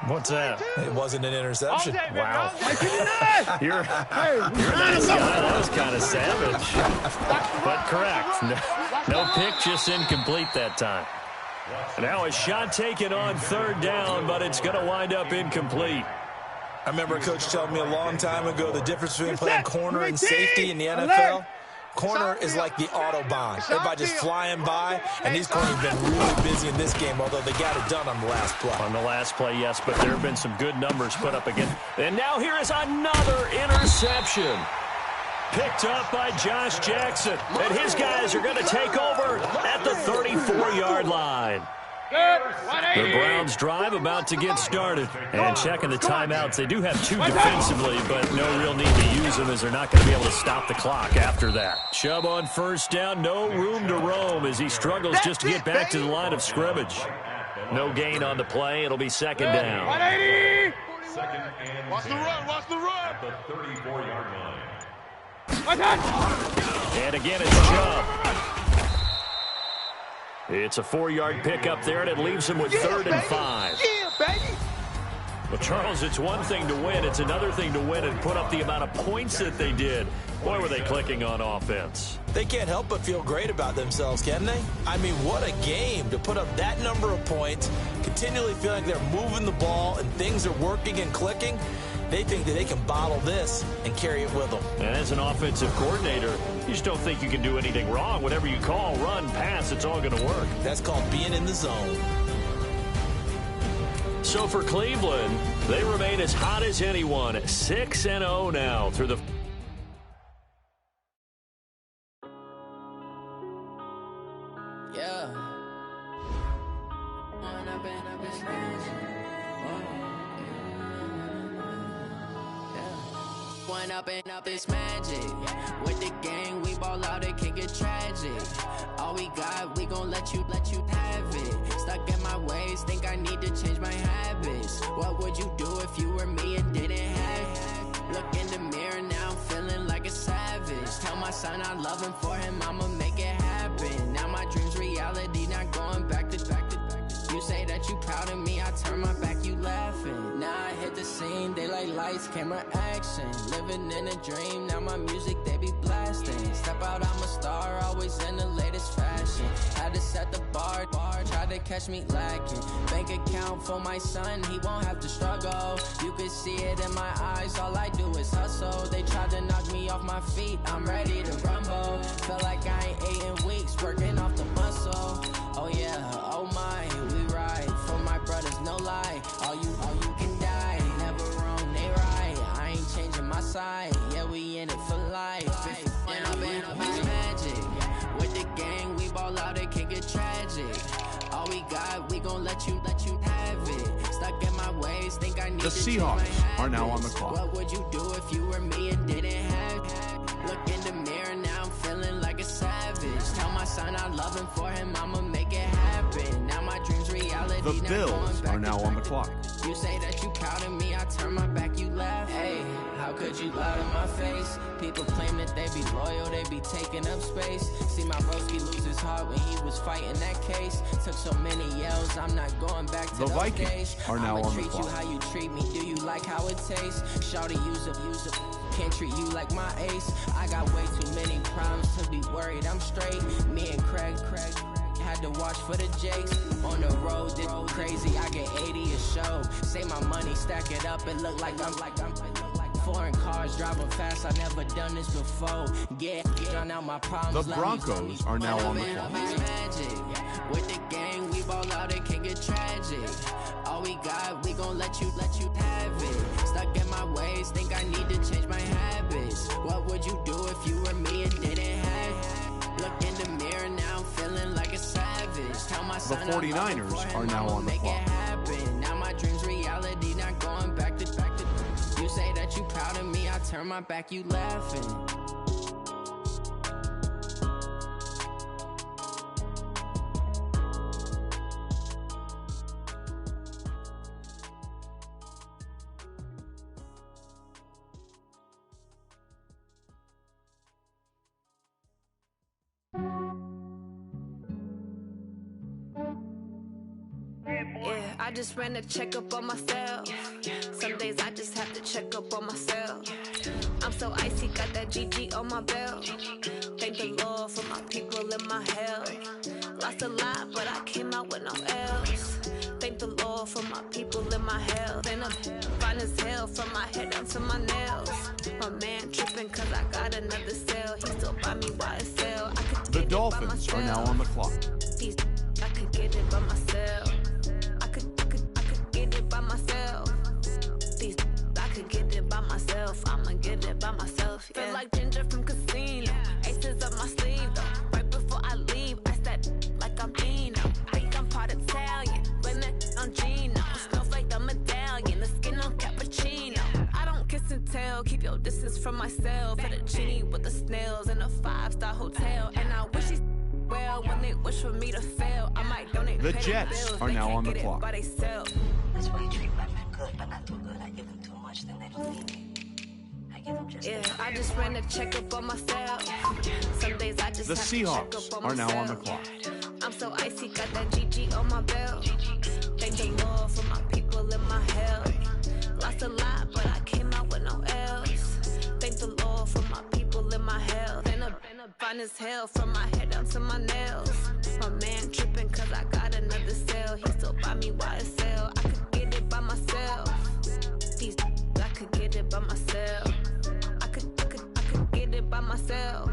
What's that? It wasn't an interception. Wow. You're nice guy. That was kind of savage. But correct. No pick, just incomplete that time. Now a shot taken on third down, but it's going to wind up incomplete. I remember a coach telling me a long time ago the difference between playing corner and safety in the NFL. Corner is like the Autobahn. Everybody just flying by, and these corners have been really busy in this game, although they got it done on the last play. On the last play, yes, but there have been some good numbers put up again. And now here is another interception. Picked up by Josh Jackson. And his guys are going to take over at the 34-yard line. The Browns drive about to get started. And checking the timeouts, they do have two defensively, but no real need to use them as they're not going to be able to stop the clock after that. Chubb on first down, no room to roam as he struggles just to get back to the line of scrimmage. No gain on the play. It'll be second down. 180. Watch the run, watch the run. At the 34-yard line. And again, it's Chubb. It's a 4-yard pickup there, and it leaves him with third and 5. Yeah, baby. Well, Charles, it's one thing to win. It's another thing to win and put up the amount of points that they did. Boy, were they clicking on offense. They can't help but feel great about themselves, can they? I mean, what a game to put up that number of points, continually feeling like they're moving the ball and things are working and clicking. They think that they can bottle this and carry it with them. And as an offensive coordinator, you just don't think you can do anything wrong. Whatever you call, run, pass, it's all going to work. That's called being in the zone. So for Cleveland, they remain as hot as anyone, 6-0 now through the... Yeah. One up and up is magic. With the gang, we ball out, it can get tragic. All we got, we gon' let you have it. Stuck in my ways, think I need to change my habits. What would you do if you were me and didn't have it? Look in the mirror now, I'm feeling like a savage. Tell my son I love him, for him I'ma make it happen. Now my dream's reality, not going back to back. You say that you proud of me, I turn my back, you laughing. Now I hit the scene, they like lights, camera, action. Living in a dream, now my music, they be blasting. Step out, I'm a star, always in the latest fashion. Had to set the bar, try to catch me lacking. Bank account for my son, he won't have to struggle. You can see it in my eyes, all I do is hustle. They tried to knock me off my feet, I'm ready to rumble. Feel like I ain't ate in weeks, working off the muscle. Oh yeah, oh my, we ride for my brothers, no lie. All you can die, never wrong, they right. I ain't changing my side, yeah, we in it for life. And I've been magic. With the gang, we ball out, it can get tragic. All we got, we gon' let you have it. Stuck in my ways, think I need the to change my Seahawks habits. are now on the clock. What would you do if you were me and didn't have it? Look in the mirror, now I'm feeling like a savage. Tell my son I love him, for him I'ma make it happen. Now my dream's reality. The Bills are now on the clock. You say that you proud of me, I turn my back, you laugh. Hey, how could you lie to my face? People claim that they be loyal, they be taking up space. See my broski lose his heart when he was fighting that case. Took so many yells, I'm not going back to The those Vikings days. are now I'ma on the treat clock. you how you treat me, do you like how it tastes? Shawty, use up. Can't treat you like my ace. I got way too many problems to be worried, I'm straight. Me and Craig had to watch for the Jakes. On the road, this crazy, I get 80 a show. Say my money, stack it up, it look like I'm foreign cars driving fast, I never done this before. Get on out my problems. The Broncos are now on the clock. Magic. With the gang, we ball out, it can get tragic. All we got, we gon' let you have it. Stuck in my ways, think I need to change my habits. What would you do if you were me and didn't have it? Look in the mirror, now I'm feeling like a savage. The 49ers are now on the clock. Now my dreams reality, not going back to. You say that you proud of me, I turn my back, you laughing. Yeah, I just ran a checkup on myself. Some days I just have to check up on myself. I'm so icy, got that GG on my belt. Thank the Lord for my people in my health. Lost a lot, but I came out with no L's. Thank the Lord for my people in my health. And I'm fine as hell from my head down to my nails. My man tripping cause I got another cell. He still buy me YSL. I could The Dolphins are now on the clock. I could get it by myself. I could get it by myself. I could get it by myself. I'ma get it by myself. Yeah. Feel like Ginger from Casino. Aces up my sleeve though. Right before I leave, I said like I'm Dino. Think I'm part Italian. Blame that on Gino. Smells like the medallion. The skin on cappuccino. I don't kiss and tell. Keep your distance from myself. Fettuccine with the snails in a 5-star hotel. And I wish he's well when they wish for me to fail. I might donate. The Jets are now on the clock. That's why you treat my men good, but not too good. I give them too much, then they don't need me. I give them just I just ran a checkup on myself. Some days I just The have Seahawks to check up on are now on the myself. clock. I'm so icy, got that GG on my belt. Thank the Lord for my people in my health. Lost a lot, but I came out with no L's. Thank the Lord for my people in my health. And I'm fine as hell from my head down to my nails. My man tripping cause I got another cell. He still buy me YSL. I could get it by myself. I could get it by myself. I could get it by myself.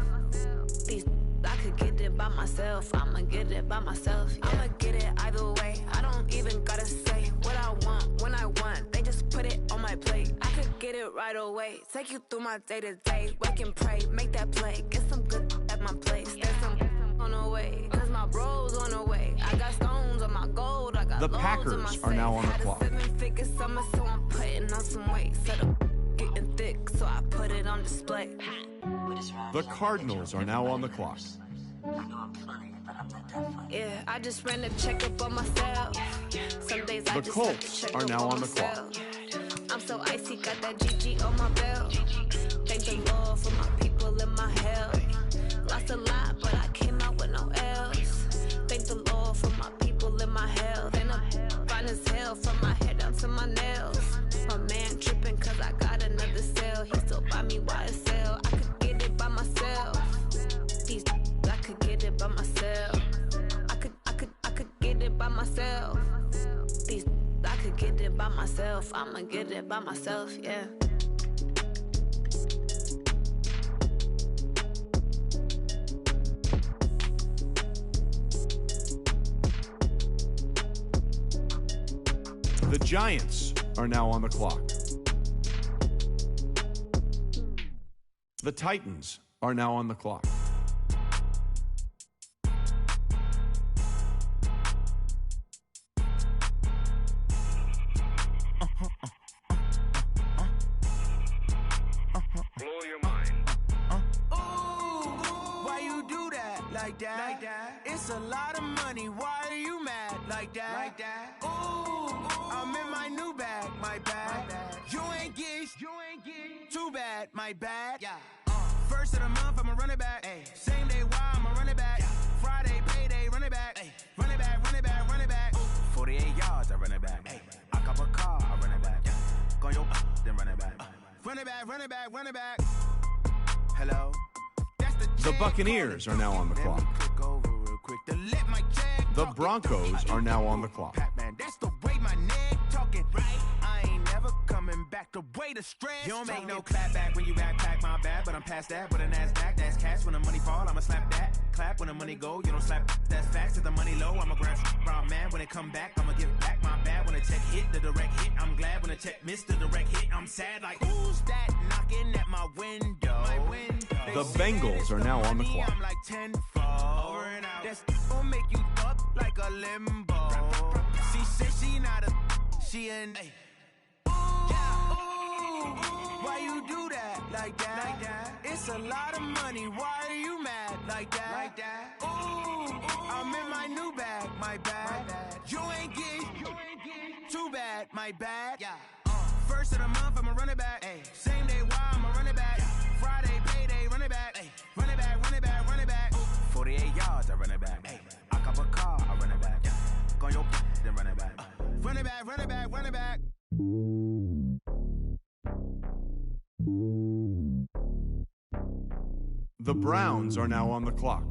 I could get it by myself. I'ma get it by myself. Yeah. I'ma get it either way. I don't even gotta say what I want when I want. They just put it on my plate. I could get it right away. Take you through my day to day. Wake and pray, make that play. Get some good at my place. There's some on the way. Cause my bros on the way. I got stones on my gold. I got The loads Packers in my are now on the Had a clock. 7-figure summer, so I'm putting on some weight. Set up getting thick, so I put it on display. The Cardinals are now on the clock. Yeah, I just ran a checkup on myself. Some days I The just Colts have to check are up now on the myself. I'm so icy, got that GG on my belt. Thank the Lord for my people in my health. Lost a lot, but I came out with no L's. Thank the Lord for my people in my health. And I'm fine as hell from my head down to my nails. My man tripping cause I got another cell. He still buy me YSL. I could get it by myself. I could get it by myself. I could get it by myself. I could get it by myself. I'ma get it by myself, yeah. The Giants are now on the clock. The Titans are now on the clock. Blow your mind. Why you do that like that? It's a lot of money. Why are you mad like that? Ooh, I'm in my new bag, my bad. You ain't get too bad, my bad. Yeah. First of the month, I'ma run it back. Ay. Same day, why I'ma run it back. Friday, payday, run it back. Ay. Run it back, run it back, run it back. 48 yards, I run it back. Ay. I cop a car, I run it back. Go yo, then run it back. Run it back, run it back, run it back. Hello. The Buccaneers are now on the clock. The Broncos are now on the clock. That's the way my neck talking, right? I ain't never coming back the way the stress. You don't make no clap back when you backpack my bad, but I'm past that. With a NASDAQ, that's cash. When the money fall, I'ma slap that. Clap when the money go, you don't slap. That's facts. If the money low, I'ma grab brown man. When it come back, I'ma give back my bad. When the check hit, the direct hit. I'm glad when the check missed the direct hit. I'm sad like, who's that knocking at my window? The Bengals are now on the clock. I'm like 10-fold. Over and out. That's gonna make you up. like a limbo. She said she not a, she an. Why you do that like that? It's a lot of money. Why are you mad like that? Ooh, I'm in my new bag, my bad. You ain't get too bad, my bad. First of the month, I'ma run it back. Same day, why I'ma run it back. Friday, payday, run it back. Run it back, run it back, run it back. 48 yards, I run it back. I cop a car, I run it back. Go on your then run it back. Run it back, run it back, run it back. The Browns are now on the clock.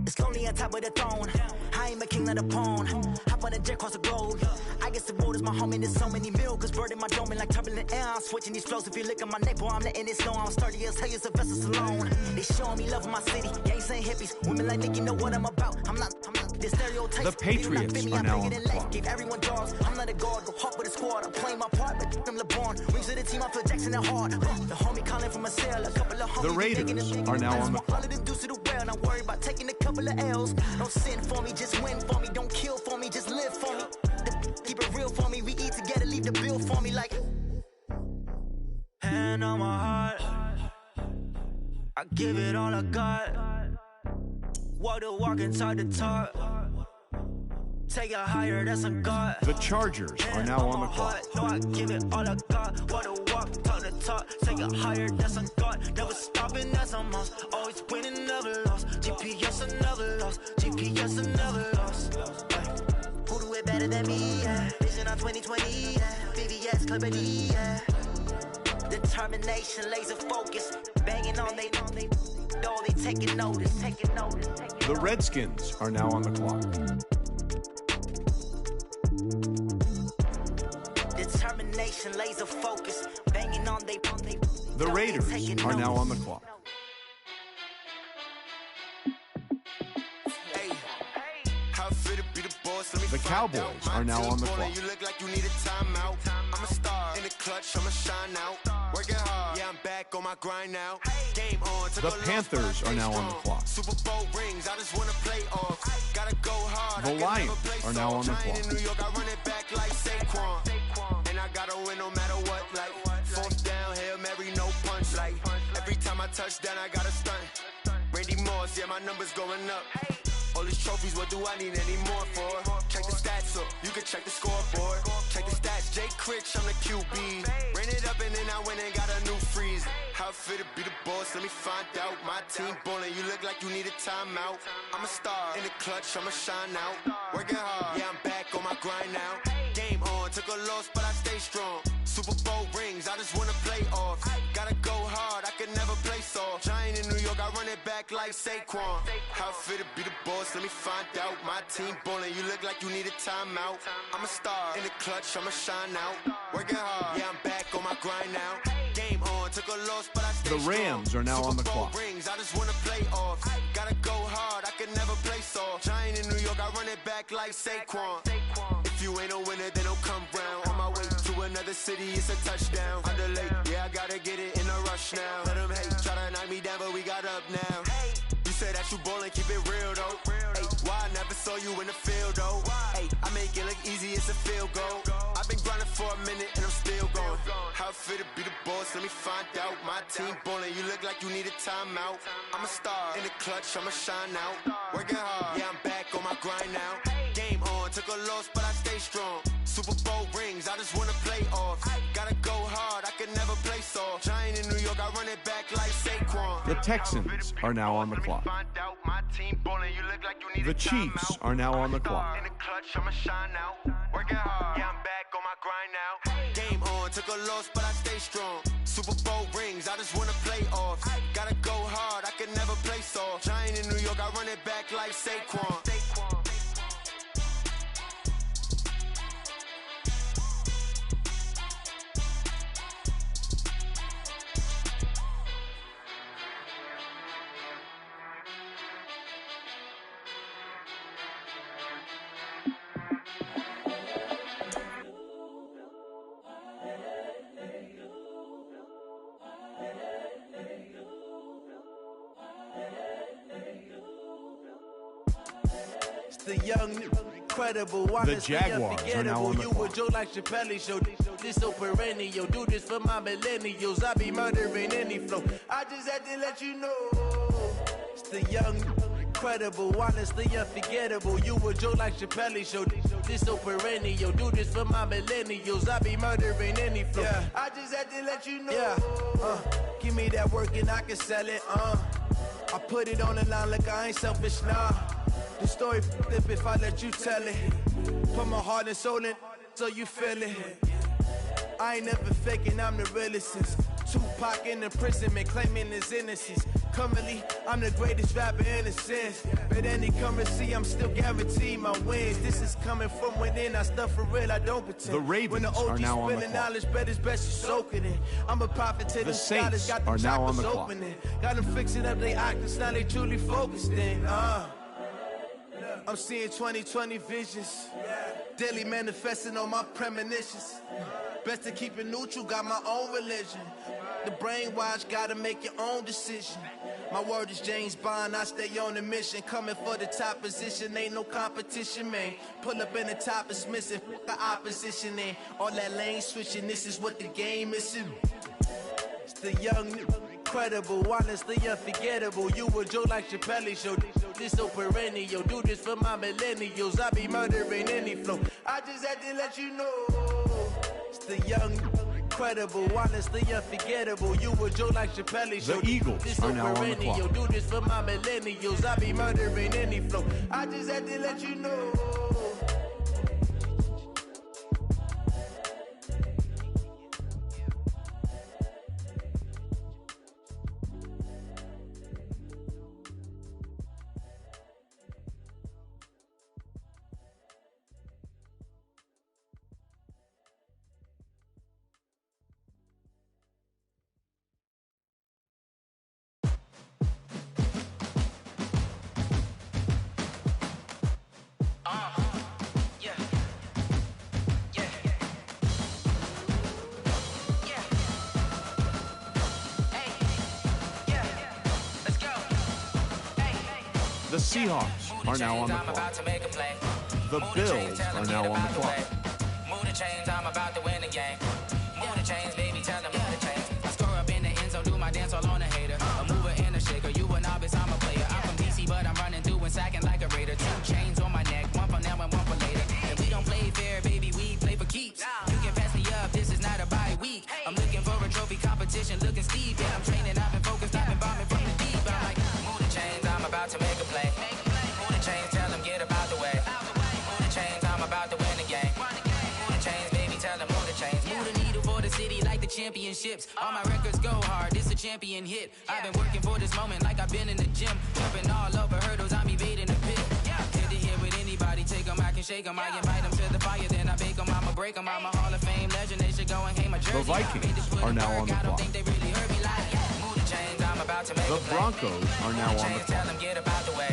It's lonely on top of the throne. I ain't a king of the pawn. Hop on a jet across the globe. I guess the road is my home and there's so many milk. Bird in my dome and like turbulent air. I'm switching these flows. If you look at my neck, boy, I'm letting it slow. I'm sturdy as hell, it's a vessel Salone. They showing me love in my city. Gangsta and hippies. Women like Nick, you know what I'm about. I'm not the stereotypes. The Patriots are now on the clock. Give everyone jaws. I'm not a guard. Go hard with a squad. I'm playing my part, but I'm LeBron. Rings of the team, I feel Jackson and hard. The homie calling from a cell. A couple of homies. The Raiders are now on the clock. All of them do to the well. Not worried about taking a couple of L's. Don't sin for me, just win for me. Don't kill for me, just live for me. Keep it real for me. We eat together, leave the bill for me like. Hand on my heart, I give it all I got. Walk the walk inside the talk. Take it higher, that's a God. The Chargers are now on the clock. No, I give it all I got. Walk the walk, talk the talk. Take it higher, that's a God. Never stopping, that's a must. Always winning, never lost. GPS, another loss. GPS, another loss. Who do it better than me? Yeah. Vision on 2020. Yeah. VVS, company. Yeah. Determination, laser focus. Banging on they door, they taking notice. The Redskins are now on the clock. Determination, laser focus. Banging on they The Raiders are now on the clock. The Cowboys are now on the clock. You look like you need a timeout. I'm a star in the clutch, I'ma shine out. Working hard, yeah, I'm back on my grind now. Game on. The Panthers are now on the clock. Super Bowl rings, I just wanna play off. Gotta go hard. The Lions are now on the clock. In New York, I run it back like Saquon. And I gotta win no matter what. Like fourth down, Hail Mary, no punch. Like every time I touch down, I gotta stunt. Randy Moss, yeah, my numbers going up. All these trophies, what do I need any more for? Check the stats up, you can check the scoreboard. Check the stats, Jay Critch, I'm the QB. Ran it up and then I went and got a new freeze. How it feel to be the boss, let me find out. My team ballin', you look like you need a timeout. I'm a star in the clutch, I'ma shine out. Working hard, yeah, I'm back on my grind now. Game on, took a loss, but I stay strong. Super Bowl rings, I just wanna play off. Gotta go hard, I can never play soft. Giant in New York, I run it back like Saquon. How it feel to be the boss, let me find out. My team ballin', you look like you need a timeout. I'm a star in the clutch, I'ma shine out. Working hard, yeah, I'm back on my grind now. Game on, took a loss, but I stay The Rams are now on the clock. Rings, I just wanna play off. Gotta go hard, I can never play soft. Giant in New York, I run it back like Saquon. If you ain't a winner, then don't come round. On my way to another city, it's a touchdown. Underlay, yeah, I gotta get it in a rush now. Let them hate, try to knock me down, but we got up now. You say that you ballin', keep it real though. Hey, why I never saw you in the field though? Hey, I make it look easy, it's a field goal. I've been grinding for a minute and I'm still going. How it feel to be the boss, let me find out. My team ballin', you look like you need a timeout. I'm a star in the clutch, I'ma shine out. Working hard, yeah, I'm back on my grind now. Game on, took a loss, but I stay strong. Super Bowl rings, I just wanna play off. Gotta go hard, I can never play soft. Giant in New York, I run it back like Saquon. The Texans are now on the clock. The Chiefs are now on the clock. In the clutch, I'ma shine out. Working hard, yeah, I'm back on my grind now. Game on, took a loss, but I stay strong. Super Bowl rings, I just wanna play off. Gotta go hard, I can never play soft. Giant in New York, I run it back like Saquon. The young, incredible, the Jaguars are now on the you clock. would Joe like Chappelle show. This so perennial. Do this for my millennials. I be murdering any flow. I just had to let you know. It's the young, incredible, honestly unforgettable. You would Joe like Chappelle show. This so perennial. Do this for my millennials. I be murdering any flow. Yeah. I just had to let you know. Yeah. Give me that work and I can sell it. I put it on the line like I ain't selfish, nah. The story flip if I let you tell it. Put my heart and soul in so you feel it. I ain't never faking, I'm the realest since Tupac in imprisonment, claiming his innocence. Currently, I'm the greatest rapper in a sense. But any currency, I'm still guaranteed my wins. This is coming from within, I stuff for real, I don't pretend. The Ravens when the are now on the clock. knowledge, bet it's best you soaking it. I'm a prophet to The them scholars, Saints got them are now on the choppers clock. opening. Got them fixing up they octaves, now they truly focused in. I'm seeing 2020 visions. Daily manifesting on my premonitions. Best to keep it neutral, got my own religion. The brainwash, gotta make your own decision. My word is James Bond, I stay on a mission. Coming for the top position, ain't no competition, man. Pull up in the top is missing, the opposition in. All that lane switching, this is what the game is. It's the young, incredible, honestly unforgettable. You would Joe like Chappelle show. This so perennial. Do this for my millennials. I be murdering any flow. I just had to let you know. It's the young, incredible, honestly unforgettable. You would Joe like Chappelle show. The Eagles this so are now on the clock. Do this for my millennials. I be murdering any flow. I just had to let you know. The Seahawks are now on the clock. The Bills are now on the clock. Move the chains, I'm about to win the game. Move the chains, baby, tell them move the chains. I score up in the end zone, do my dance all on a hater. A mover and a shaker, you a novice, I'm a player. I'm from DC, but I'm running through and sacking like a raider. 2 chains on my neck, one for now and one for later. And we don't play fair, baby, we play for keeps. You can pass me up, this is not a bye week. I'm looking for a trophy competition, looking steep. Yeah, I'm training, I've been focused, I've been bombing from the deep. I'm like, move the chains, I'm about to make a play. Move the chains, tell them get about the way. Move the chains, I'm about to win the game. Move the chains, baby, tell them move the chains. Move the needle for the city like the championships. All my records go hard, this a champion hit. I've been working for this moment like I've been in the gym. Jumping all over hurdles, I'm evading the pit. Hit to hit with anybody, take them, I can shake them. I invite them to the fire, then I bake them, I'ma break them. I'm a Hall of Fame legend, they should go and hang my jersey. The Vikings are now on the I don't clock. think they really heard me like, move the chains, I'm about to make The a play. Broncos are now on the Tell clock. them get about the way.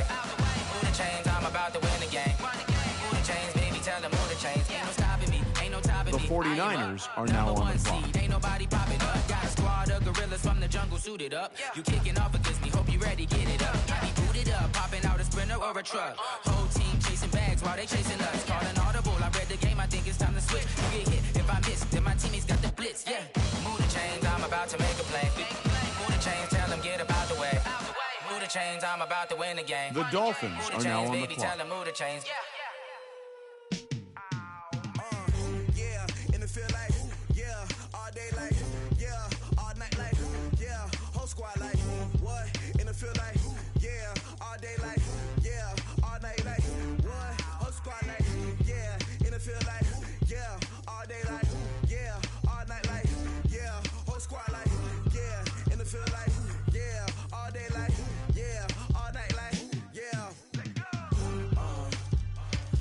Move the chains, I'm about to win the game. Move the chains, baby, tell them move the chains. Ain't no stopping me, ain't no topping The me. 49ers are now on the clock. Ain't nobody popping up. Got a squad of gorillas from the jungle suited up. You kicking off against me, hope you ready, get it up. I be booted up, popping out a sprinter or a truck. Whole team chasing bags while they chasing us. Calling audible, I read the game, I think it's time to switch. You get hit if I miss, then my teammates got the blitz, yeah. Move the chains, I'm about to make a play. Move the chains, tell them get about the way. Move the chains, I'm about to win the game. The Dolphins Move are the now chains, on the baby, clock. tell them move the chains. In the field like, yeah, all day like, yeah, all night like, yeah, whole squad like, what? In the field like, yeah, all day like, yeah, all night like, what? Whole squad like, yeah, in the field like, yeah, all day like, yeah, all night like, yeah, whole squad like, yeah, in the field like, yeah, all day like, yeah, all night like, yeah.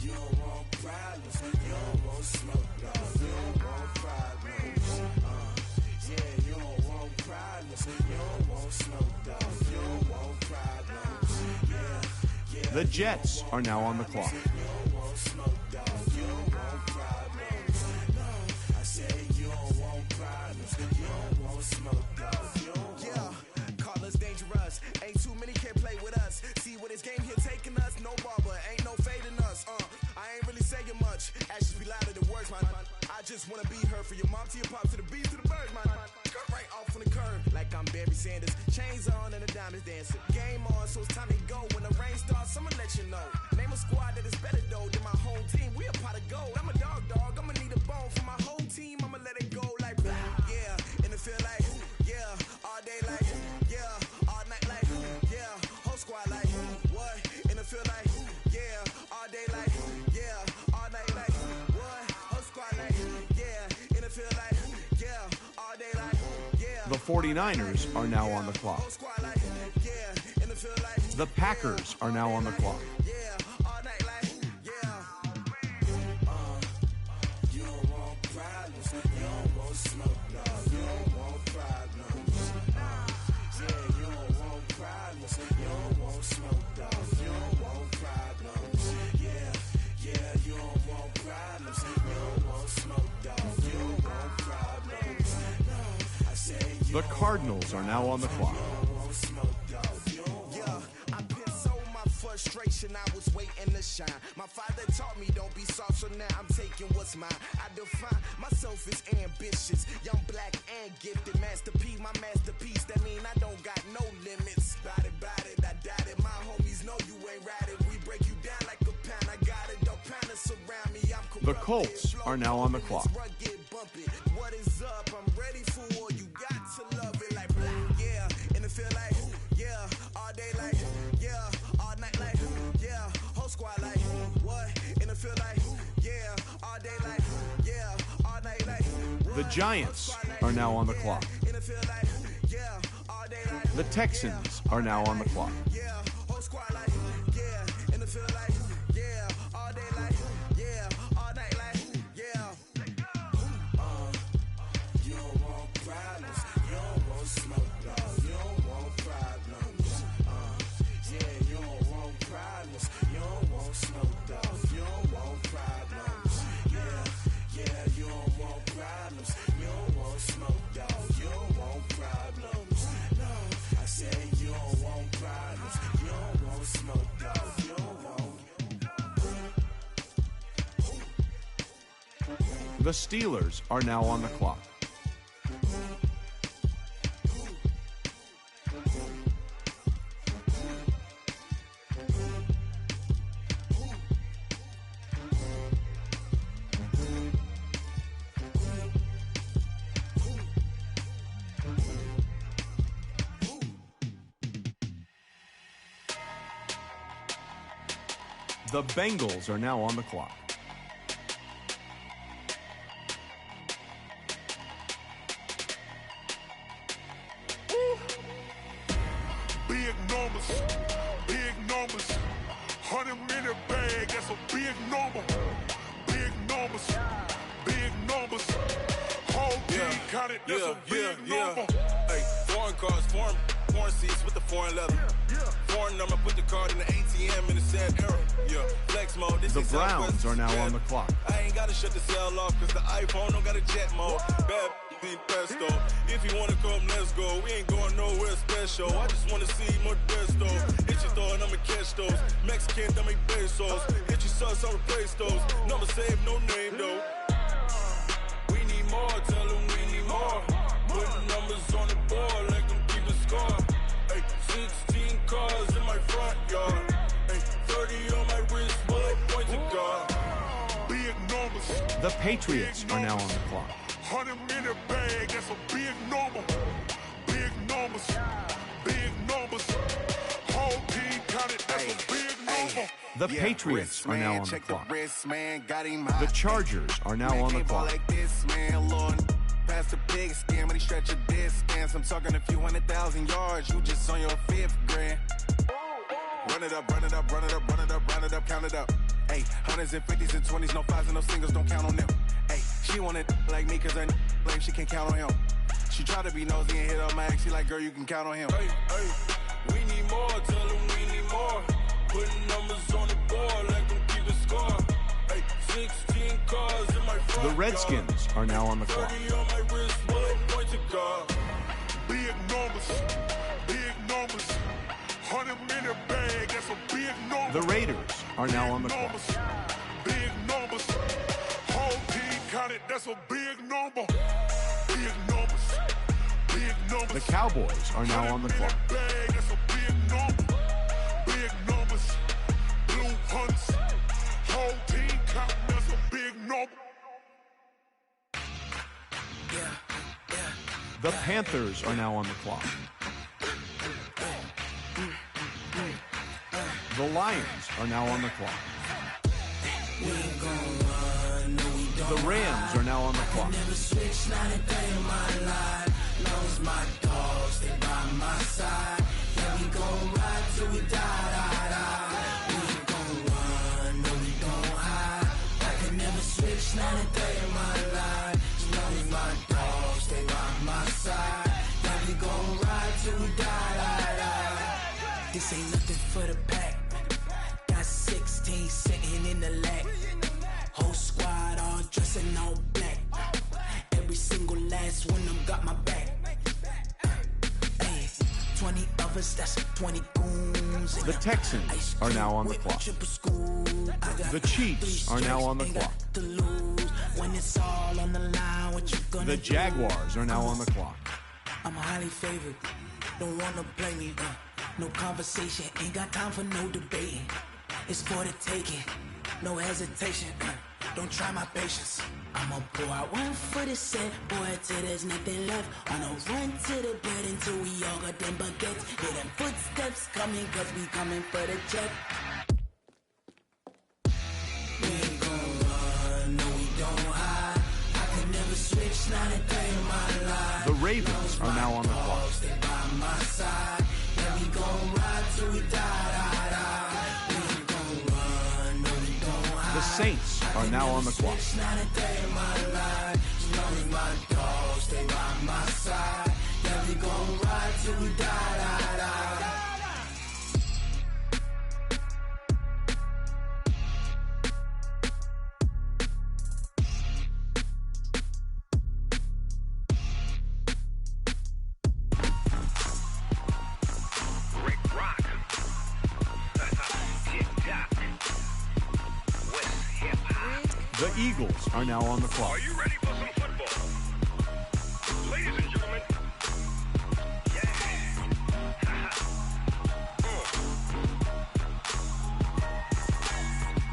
You don't want problems, you don't want smoke, you don't want problems. Yeah, you don't want problems, you don't want smoke, you don't want problems. Yeah, The Jets are now on the clock. you don't want smoke, you don't want problems. No, I said you don't want problems, you don't want smoke, you don't want. Yeah, call us dangerous. Ain't too many can play with us. See what this game here taking us. No barber, ain't no fading us. Sanders. Chains on and the diamonds dancing. Game on, so it's time to go. When the rain starts, I'ma let you know. Name a squad that is better though than my home team. We a pot of gold. I'm a dog. I'ma need a bone for my whole team. I'ma let it go like yeah. And it feel like yeah. All day like yeah. All night like yeah. Whole squad like what? And it feel like yeah. All day like yeah. All night like what? Whole squad like yeah. And it feel like yeah. All day like yeah. The 49ers are now on the clock. The Packers are now on the clock. The Cardinals are now on the clock. Frustration, I was waiting to shine. My father taught me don't be soft, so now I'm taking what's mine. I define myself as ambitious, young, black, and gifted. Master P, my masterpiece. That mean I don't got no limits. Bout it, I doubt it. My homies know you ain't ratted. We break you down like a pound. I got it, don't panic surround me. I'm the Colts are now on the clock. What is up? I'm ready for war. You got to love it like yeah, and it feel like yeah, all day like yeah. Night like, yeah, whole squad like, what? And it feel like, yeah, all day like, yeah, all night like, what? The Giants are now on the clock. And it feel like, yeah, all day like, the Texans are now on the clock. Yeah, whole squad like, yeah, and it feel like, yeah, all day like, yeah, all night like, yeah. You don't want problems, you don't want smoke, no, you don't want problems, yeah, you don't want problems, you don't want smoke, dog, you don't want problems, yeah, you don't want problems, you don't want smoke, dog, you don't want problems, no, I said you don't want problems, you don't want smoke, dog, you don't want. The Steelers are now on the clock. The Bengals are now on the clock. Big numbers, big numbers. 100-minute bag, that's a big number. Big numbers, big numbers. Whole team counted, that's a big number. Hey, foreign cars, foreign seats with the foreign leather. Foreign number, put the card in the ATM in the sad era. Yeah, flex mode. This the Browns are now on the clock. I ain't gotta shut the cell off because the iPhone don't got a jet mode. Bad need pesto. If you wanna come, let's go. We ain't going nowhere special. I just wanna see more Modesto. Hit your throw and I'ma catch those. Mexican, I make pesos. Hit your sus, I'll replace those. Number save, no name though. We need more, tell them we need more. Putting numbers on the board like them keep a score. Hey, 16 cars in my front yard. Hey, 30 on my wrist, bullet point to God. Big numbers. The Patriots are now on the clock. 100-minute bag, that's a big number. Big numbers, big numbers. Whole team counted, that's a big number. The Patriots are now on the clock. The Chargers are now on the clock. Like this, man, Lord. Past the big scam, when he stretch a distance. I'm talking a few 100,000 yards. You just on your 5th grand. Run it up, run it up, run it up, run it up, run it up, count it up. Hey, hundreds and 50s and 20s, no 5s and no singles, don't count on them. Hey, she wanted like me cause her blame she can count on him. She tried to be nosy and hit up my ex, she like, girl, you can count on him. Hey, we need more, tell them we need more. Putting numbers on the board like them keep a score. Hey, 16 cars in my front. The Redskins are now on the clock. 30 on my wrist, bullet point to God. Big numbers, big numbers. 100-minute bag, that's a big number. The Raiders are now on the clock. Big numbers. Whole team counted, that's a big number. Big numbers. Big numbers. The Cowboys are now on the clock. Big numbers, blue hunts, whole team counting as a big number. The Panthers are now on the clock. The Lions are now on the clock. The Rams are now on the clock. This ain't nothing for the pack. Got 16 sitting in the lap. Whole squad all dressing all black. Every single last one of them got my back. Hey, 20 of us, that's 20 goons. The Texans are now on the clock. The Chiefs are now on the clock. When it's all on the line, what you gonna The Jaguars are now on the clock. I'm highly favored. Don't wanna play me. No conversation, ain't got time for no debating. It's for the taking, no hesitation. Don't try my patience. I'ma pour out one for the set, boy, till there's nothing left. On a run to the bed until we all got them baguettes. Hear them footsteps coming, cause we coming for the check. We ain't gon' run, no we don't hide. I can never switch, not a day in my life. The Ravens are now on the clock. Stay by my side. Yeah, we gon' ride till we die. We ain't gon' run, no we don't hide. The Saints are now on the clock. Not a day in my life. Only my dogs stay by my side. Yeah, we gon' ride till we die. The Eagles are now on the clock. Are you ready for some football? Ladies and gentlemen,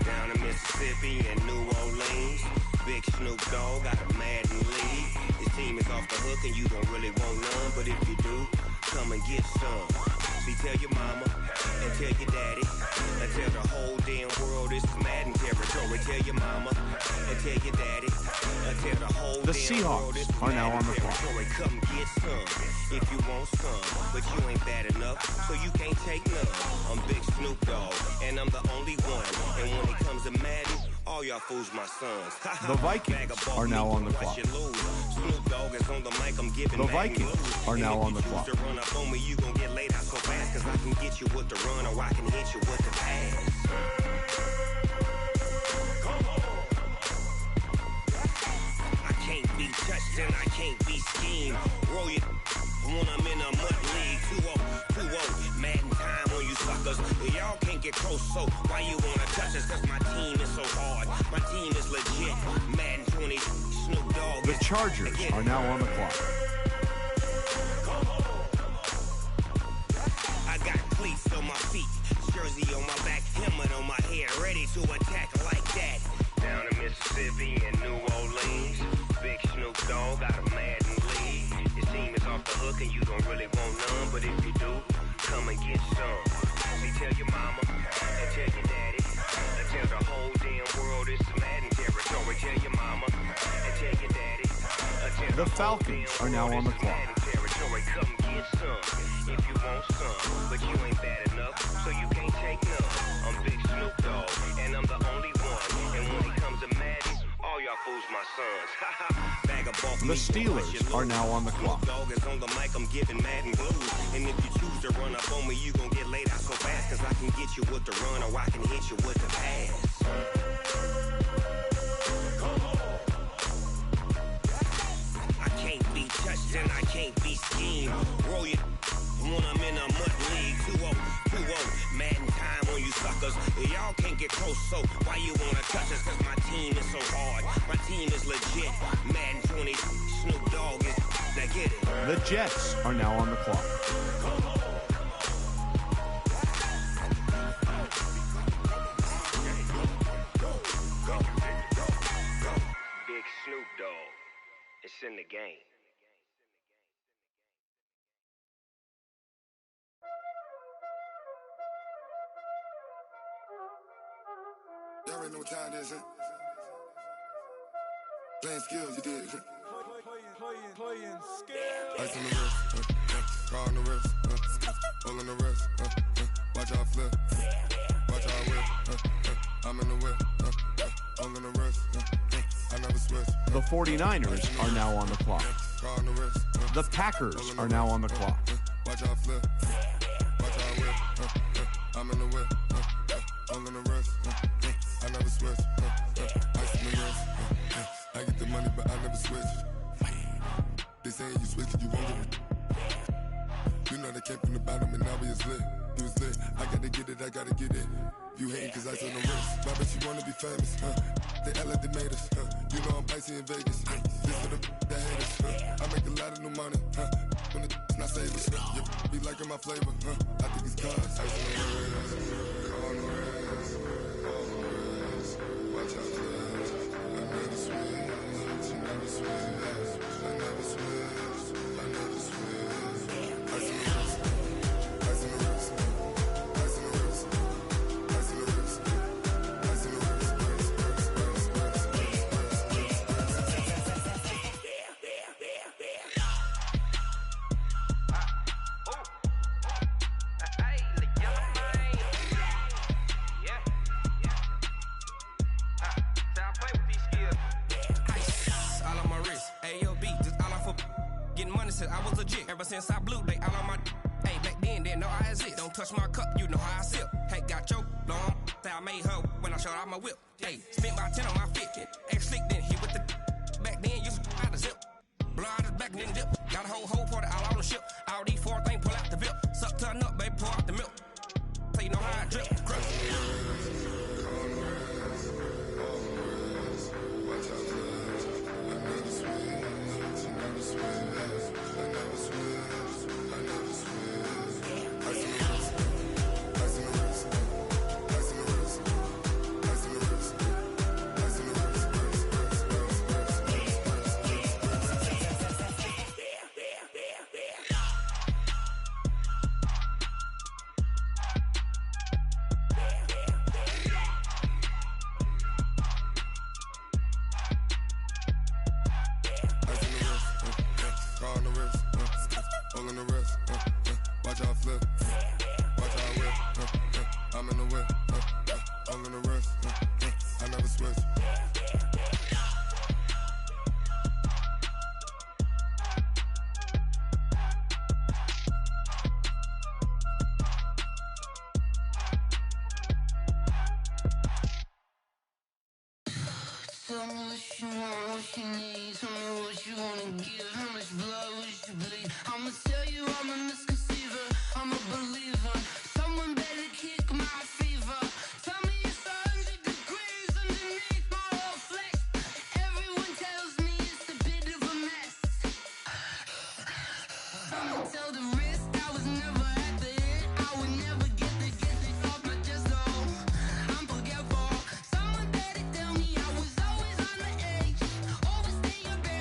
Down in Mississippi and New Orleans, Big Snoop Dogg got a Madden league. His team is off the hook and you don't really want none, but if you do, come and get some. See, tell your mama and tell your daddy and tell the whole damn world this is Madden territory. Tell your mama and tell your daddy and tell the whole The damn world this is Seahawks are now on the clock. territory. Come get some if you want some, but you ain't bad enough, so you can't take none. I'm Big Snoop Dogg and I'm the only one. And when it comes to Madden, all y'all fools my sons. The Vikings are now on the clock. Snoop Dogg is on the mic, I'm giving The Madden Vikings blues. are now on the And if you clock. choose to run up on me, you gon' get laid out so fast, cause I can get you with the run or I can hit you with the pass. I can't be touched and I can't be schemed. Roll you when I'm in a mud league. 2-0, Madden time on you suckers. Y'all can't get close, so why you wanna touch us? Cause my team is so hard. My team is legit. Madden 20, Snoop Dogg. The Chargers are now on the clock. I got cleats on my feet, jersey on my back, helmet on my head, ready to attack like that. Down in Mississippi and New Orleans, Big Snoop Dogg got a Madden league. His team is off the hook and you don't really want none, but if you do, come and get some. See, tell your mama and tell your daddy and tell the whole damn world this is Madden territory. Tell your mama and tell your daddy and tell The Falcons are now on the clock. territory. Come get some if you want some, but you ain't bad enough, so you can't take none. I'm Big Snoop Dogg, and I'm the only one. And when it comes to Madden, all y'all fools my sons. Bag of bulk The meat, Steelers are now on the clock. Snoop Dogg is on the mic, I'm giving Madden blues. And if you choose to run up on me, you gon' get laid out so fast, cause I can get you with the run or I can hit you with the pass. I can't be touched and I can't be schemed. Roll you when I'm in a mud league. 2-0, Madden time on you suckers. Y'all can't get close, so why you wanna touch us? Cause my team is so hard. My team is legit. Madden 20, Snoop Dogg is Now get it. The Jets are now on the clock. Big Snoop Dogg. It's in the game. Y'all already know what time it is, huh? Playing skills, you did. Playing skills. Ice on the wrist, car on the wrist, all on the wrist, watch out flip, watch out whip, I'm in the whip, all on the wrist, I never switch. The 49ers are now on the clock. Car on the wrist, The Packers are now on the clock. watch out flip, watch out whip, I'm in the whip, all on the wrist, I never switch. Ice on the wrist, I get the money but I never switch. They saying you switch it, you won't get it. You know they came from the bottom and now we is lit. You was lit, I gotta get it, I gotta get it. You hating cause ice on the wrist. Why bet you wanna be famous, They act like they made us, You know I'm icy in Vegas, This for the haters, I make a lot of new money, When it's not savers, You be liking my flavor, I think it's cause. Ice on the wrist, on the wrist, on the wrist. Watch out for this, I never switch, I never switch. I never switch, I never switch. Ice on the wrist, ice on the wrist, ice on the wrist, ice on the wrist, ice on the wrist, All on my wrist, AOB, just all off of getting money since I was legit. Ever since I blew, they all on my hey, back then, didn't know I exist. Don't touch my cup, you know how I sip. Hey, got your long, say I made her when I showed out my whip. Hey, spent my 10 on my fit, ex-slick, then hit with the back then, used to out the zip. Blow out his back and then dip. Got a whole party all on the ship. All these four things, pull out the VIP. Suck, turn up, baby, pour out the milk. So you know how I drip. Crush. Tell me what you want, what you need. Tell me what you wanna give. How much blood would you bleed? I'ma tell you I'm a misconceiver. I'm a believer. Someone better kick my fever. Tell me it's 100 degrees underneath my whole flesh. Everyone tells me it's a bit of a mess. I'ma tell the risk I was never at the end. I would never get this off my chest though. I'm forgetful. Someone better tell me I was always on the edge. Overstay your bed.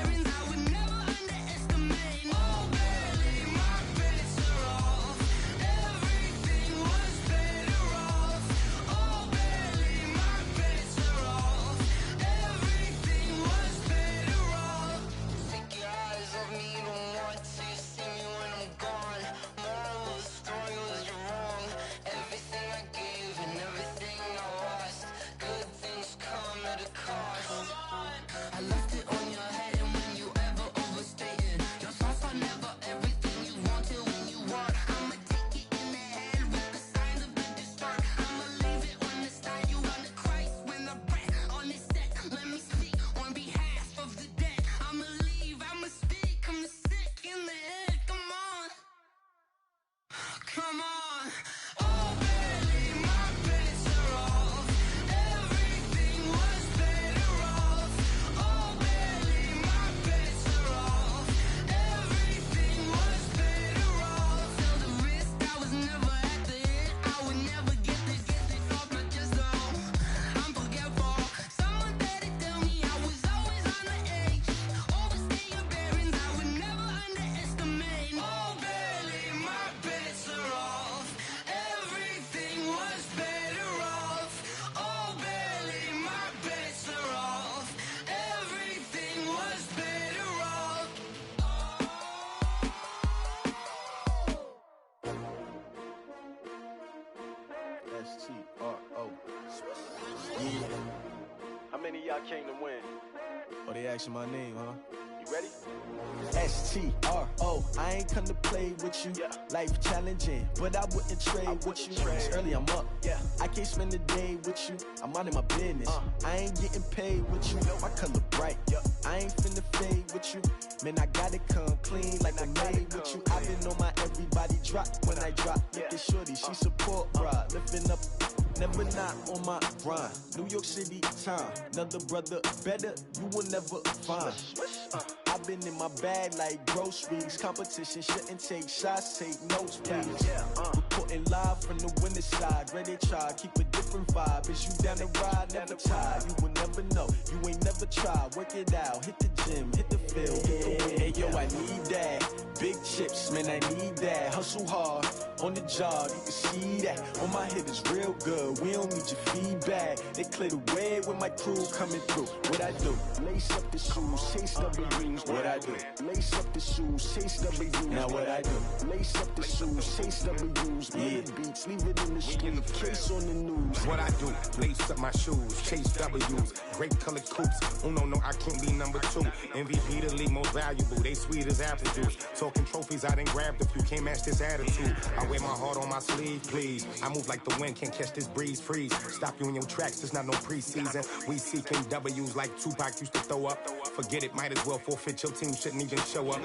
I came to win. Oh, they asking my name, huh? You ready? S-T-R-O, I ain't come to play with you. Life challenging, but I wouldn't trade with you. It's early, I'm up. I can't spend the day with you. I'm out of my business. I ain't getting paid with you. My color bright. I ain't finna fade with you. Man, I gotta come clean like I'm made with you. I've been on my everybody drop when I drop. Look at shorty, she support, bruh. Lifting up, never not on my grind. New York City time, another brother better, you will never find. I've been in my bag like groceries. Competition shouldn't take shots, take notes, please. Reporting live from the winning side. Ready to try, keep a different vibe. Is you down the ride, never tired. You will never know, you ain't never tried. Work it out, hit the gym, hit the field, hit the win. Hey yo, I need that. Big chips, man, I need that. Hustle hard, on the job, you can see that. On my head is real good, we don't need your feedback. They clear the way with my crew coming through. What I do? Lace up the shoes, chase W's. What I do? Lace up the shoes, chase W's. Now what I do? Lace up the shoes, chase W's. Minute beats, leave it in the street, case on the news. What I do? Lace up my shoes, chase W's. Great colored coops. Oh no, I can't be number 2. MVP the league most valuable. They sweet as apple juice. Talking trophies, I done grabbed a few. Can't match this attitude. I wear my heart on my sleeve, please. I move like the wind, can't catch this breeze, freeze. Stop you in your tracks, there's not no preseason. We seeking W's like Tupac used to throw up. Forget it, might as well forfeit. Your team shouldn't even show up.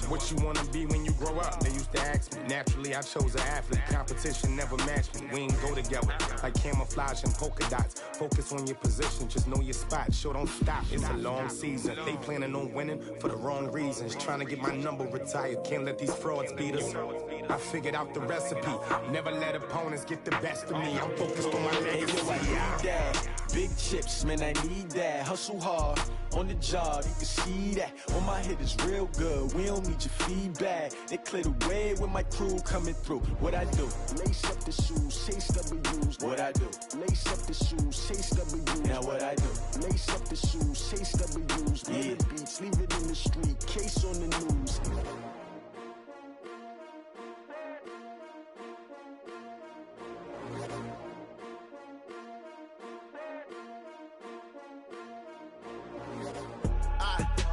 What you wanna be when you grow up? They used to ask me. Naturally, I chose an athlete. Competition never matched me. We ain't go together like camouflage and polka dots. Focus on your position, just know your spot. Sure, don't stop. It's a long season. They planning on winning for the wrong reasons. Trying to get my number retired. Can't let these frauds beat us. I figured out the recipe. Never let opponents get the best of me. I'm focused on my legacy. I need that. Big chips, man, I need that. Hustle hard, on the job, you can see that. On my head is real good, we don't need your feedback. They clear the way with my crew coming through. What I do? Lace up the shoes, chase W's. What I do? Lace up the shoes, chase W's. Now what I do? Lace up the shoes, chase W's. Minute beats, leave it in the street, case on the news.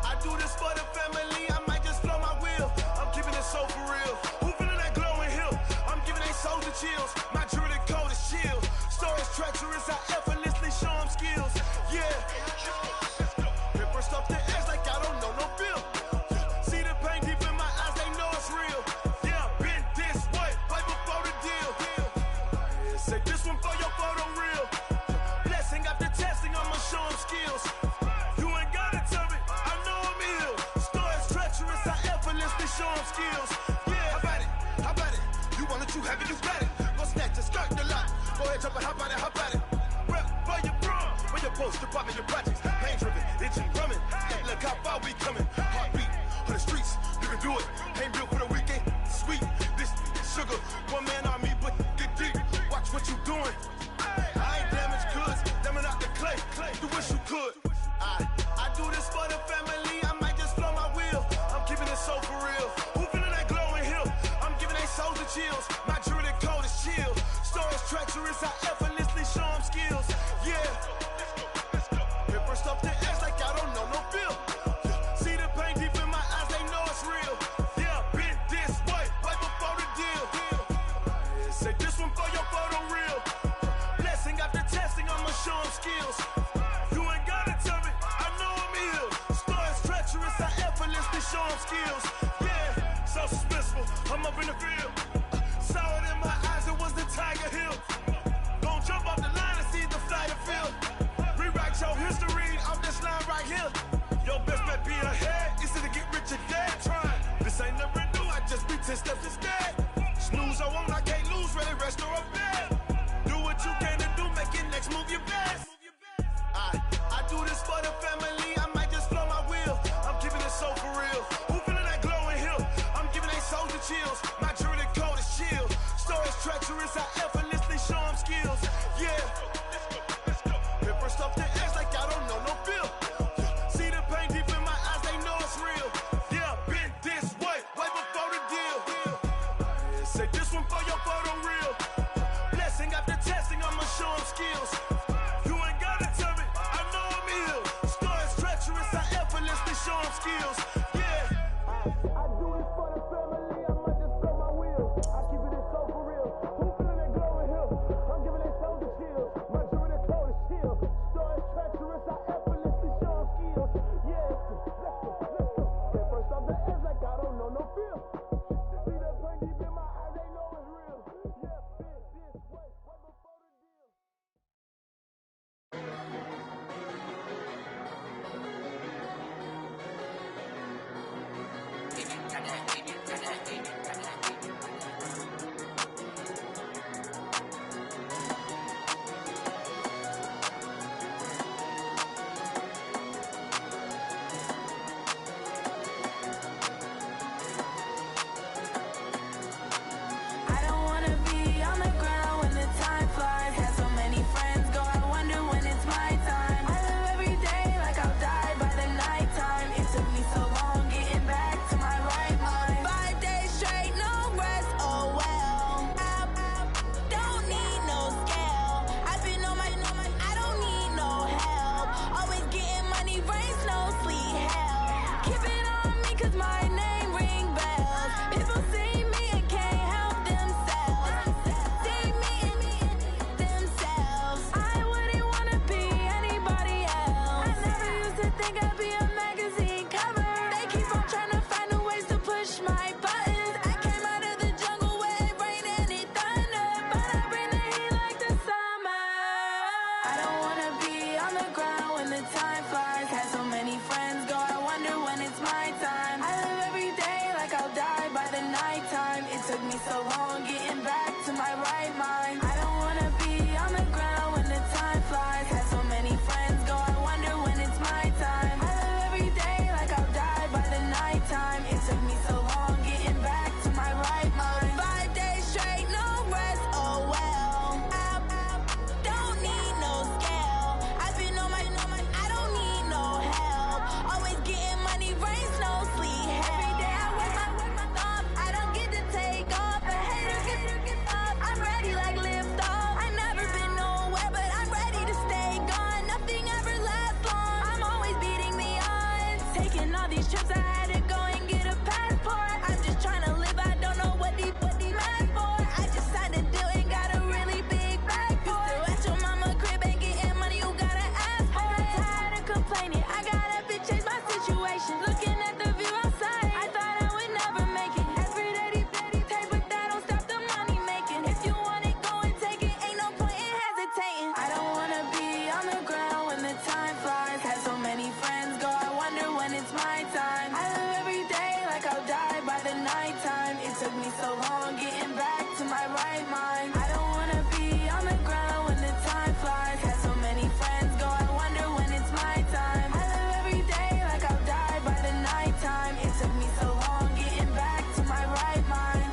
I do this for the family, I might just blow my wheel. I'm keeping it so for real. Who feeling that glowing hill? I'm giving they souls the chills. My jewelry code is chill. Stories treacherous, I effortlessly show them skills. Yeah. Paper stuff the edge like I don't know no bill. See the pain deep in my eyes, they know it's real. Yeah, been this way, way before the deal. Say this one for your photo reel. Blessing after testing, I'ma show them skills. Show them skills. Yeah, how about it? You want it, you have it, you got it. Go snatch the skirt, the lot. Go ahead, jump it, how about it? Rep for your prom, where your post, department, your projects. Pain driven, itching, drumming. Hey, look how far we coming. Heartbeat on the streets, you can do it. Ain't built for the weekend. Sweet, this sugar, one man army, but get deep. Watch what you doing. I ain't damaged goods, damn out the clay. You wish you could. I do this for the family. I might just blow my wheel. I'm keeping it so for real. Who feeling that glowing hill? I'm giving they souls the chills. My jewelry code is chill. Stories treacherous, I effortlessly show them skills. Yeah. Paper stuff the edge like I don't know no bill. See the pain deep in my eyes, they know it's real. Yeah, been this way, way before the deal. Say this one for your photo reel. Blessing after testing, I'ma show them skills. You ain't gotta tell me, I know I'm ill. Stories treacherous, I effortlessly show them skills. Yeah, so suspenseful, I'm up in the field. Saw it in my eyes, it was the Tiger Hill. Gon' jump off the line and see the fly the field. Rewrite your history off this line right here. Your best bet be ahead, it's to get rich or dead. Try, this ain't never new, I just be 10 steps instead. Snooze I won't, I can't lose, ready, rest or a bed. Do what you can to do, make it next move your best. I do this for the family, I might just blow my wheel. I'm keeping it so for real. Who feeling that glowing hill? I'm giving they souls the chills. My jewelry code is chill. Stories treacherous, I effortlessly show them skills. Yeah. Paper stuff the edge like I don't know no bill. See the pain deep in my eyes, they know it's real. Yeah, been this way, way before the deal. Say this one for your photo reel. Blessing after testing, I'ma show them skills. You ain't gotta tell me, I know I'm ill. skills. Yeah. I do this for the family, I might just blow my wheel. I keep it so for real. Who feeling that glowing hill? I'm giving that shoulder chills. My jewelry the cold is chill. Story treacherous, I effortlessly show them skills. Yeah, let's go. Get first off the edge like I don't know no feel. See that pain deep in my eyes, they know it's real. Yeah, bitch, this way, right before the deal. I don't wanna be on the ground when the time flies. Had so many friends go, I wonder when it's my time. I live every day like I'll die by the nighttime. It took me so long getting back to my right mind. 5 days straight, no rest, oh well. I don't need no scale. I've been on my, I don't need no help. Always getting money, rain, snow, sleet, hell. Keep it on me cause my name ring bells. People see me and can't help themselves. See me and themselves. I wouldn't wanna be anybody else. I never used to think I'd be a magazine cover. They keep on trying to find new ways to push my buttons. I came out of the jungle where it rained and it thunder, but I bring the heat like the summer. I don't wanna be on the ground when the time flies. Had so many friends go, I wonder when it's my time. I live every day like I'll die by the nighttime. It took me so long getting back to my right mind. I don't wanna be on the ground when the time flies. Had so many friends go, I wonder when it's my time. I live every day like I'll die by the nighttime. It took me so long getting back to my right mind. 5 days straight, no rest, oh well. I don't need no scale. I've been on my, I don't need no help. Always getting money, rain, snow, sleet, hell. Every day I work my thumb, I don't get to take off. The haters get up, I'm ready like lift off. I never been nowhere, but I'm ready to stay gone. Nothing ever lasts long, I'm always beating the odds. Taking all these trips, I had to go and get a passport. I'm just trying to live, I don't know what these mad for. I just signed a deal and got a really big bag for it. You still at your mama crib and getting money, you gotta ask for it. I'm tired of complaining, I gotta change my situation. Looking at the view outside, I thought I would never make it. Every day they take, but that don't stop the money making. If you want it, go and take it, ain't no point in hesitating. I don't wanna be on the ground when the time flies. Had so many friends go, I wonder when it's my time. I live every day like I'll die by the nighttime. It took me so long getting back to my right mind. I don't wanna be on the ground when the time flies. Had so many friends go, I wonder when it's my time. I live every day like I'll die by the nighttime. It took me so long getting back to my right mind.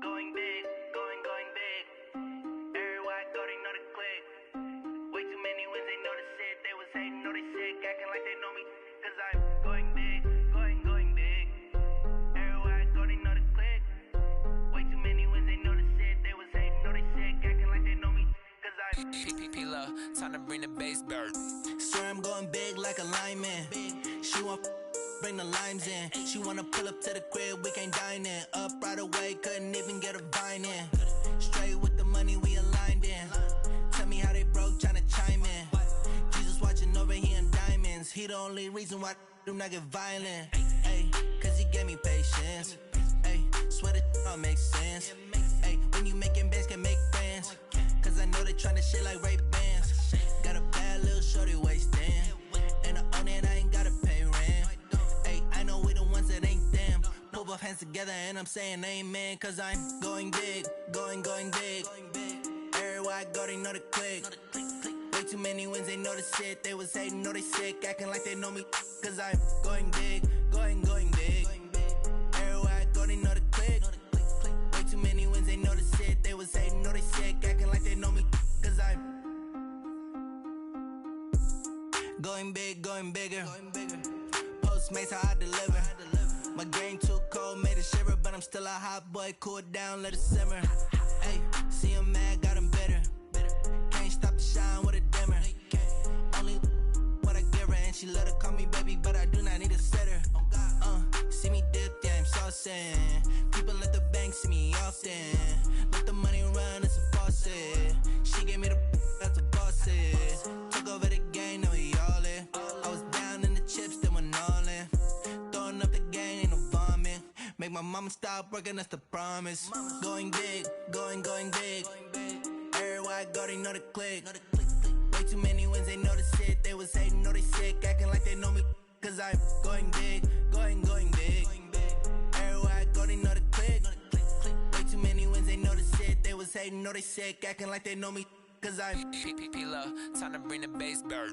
Going big, going big. Everywhere I go, they know the click. Way too many wins, they know the shit. They was hating, know they sick, acting like they know me. Cause I'm going big, going big. Everywhere I go, they know the click. Way too many wins, they know the shit. They was hating, know they sick, acting like they know me. Cause I'm P-P-P-Love, time to bring the bass bird. Swear I'm going big like a lineman. She want bring the limes in. She wanna pull up to the crib, we can't dine in. Up right away, couldn't even get a vine in. Straight with the money, we aligned in. Tell me how they broke, tryna chime in. Jesus watching over here in diamonds. He the only reason why do not get violent. Ay, cause he gave me patience. Ay, swear that all makes sense. Ay, when you making bands, can make friends. Cause I know they tryna shit like Ray-Bans. Got a bad little shorty wasting. And I own it, I ain't gotta pay rent. Ay, I know we the ones that ain't them. Move both hands together and I'm saying amen. Cause I'm going big, going big. Everywhere I go, they know the click. Way too many wins, they know the shit. They was hating, know they sick, acting like they know me. Cause I'm going big, going big. Everywhere I go, they know the click. Way too many wins, they know the shit. They was hating, know they sick, acting like they know me. Cause I'm going big, going bigger. Postmates how I deliver. My game too cold, made a shiver, but I'm still a hot boy. Cool it down, let it simmer. Hey, see him mad, got him bitter. Can't stop the shine with a dimmer. Only what I give her, and she love to call me baby, but I do not need a sitter. See me dip, yeah, I'm saucing. People at the bank see me often. Let the money run, it's a faucet. She gave me the that's a bosses. Took over the game, now we all in. I was down in the chips, then went all in. Throwing up the game, ain't no vomit. Make my mama stop working, that's the promise. Going big, going big. Everywhere I go, they know the click. Way too many wins, they know the shit. They was hating, know they sick, acting like they know me. Cause I'm going big, going big. Everywhere I go, they know the click. Way too many wins, they know the shit. They was hating, know they sick, acting like they know me. Cause I'm P-P-P-Love, time to bring the bass back.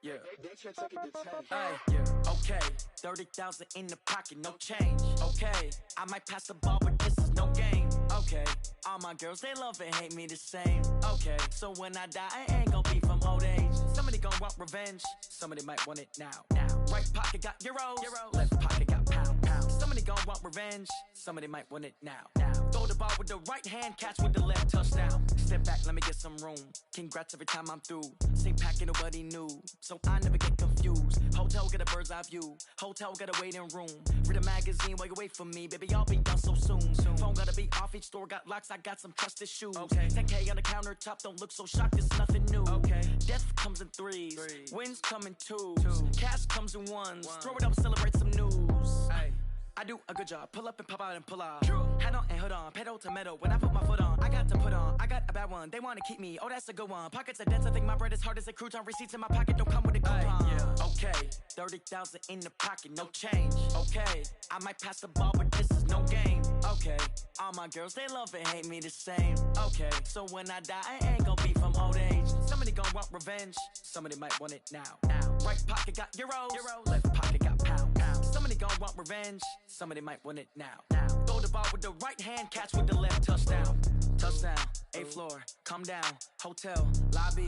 Yeah. Hey, yeah. Okay, 30,000 in the pocket, no change. Okay, I might pass the ball, but this is no game. Okay, all my girls, they love and hate me the same. Okay, so when I die, I ain't gon' be from old age. Somebody gon' want revenge, somebody might want it now. Right pocket got euros, left pocket got pound. Somebody gon' want revenge, somebody might want it now. Throw the ball with the right hand, catch with the left, touchdown. Step back, let me get some room. Congrats every time I'm through. Same packet, nobody knew, so I never get confused. Hotel get a bird's eye view, hotel got a waiting room. Read a magazine while you wait for me, baby, I'll be done so soon. Phone gotta be off, each store got locks, I got some trusted shoes. 10K on the countertop, don't look so shocked, it's nothing new. Death comes in threes, wins come in twos, cash comes in ones. Throw it up, celebrate some news. I do a good job, pull up and pop out and pull out. Head on and hood on, pedal to metal. When I put my foot on, I got to put on. I got a bad one, they wanna keep me, oh that's a good one. Pockets are dense, I think my bread is hard as a crouton. Receipts in my pocket don't come with a coupon. Okay, 30,000 in the pocket, no change. Okay, I might pass the ball, but this is no game. Okay, all my girls, they love and hate me the same. Okay, so when I die, I ain't gon' be from old age. Somebody gon' want revenge, somebody might want it now. Right pocket got euros, left pocket got pound. Somebody gon' want revenge, somebody might want it now. Throw the ball with the right hand, catch with the left, touchdown. Touchdown, 8th floor, come down, hotel, lobby.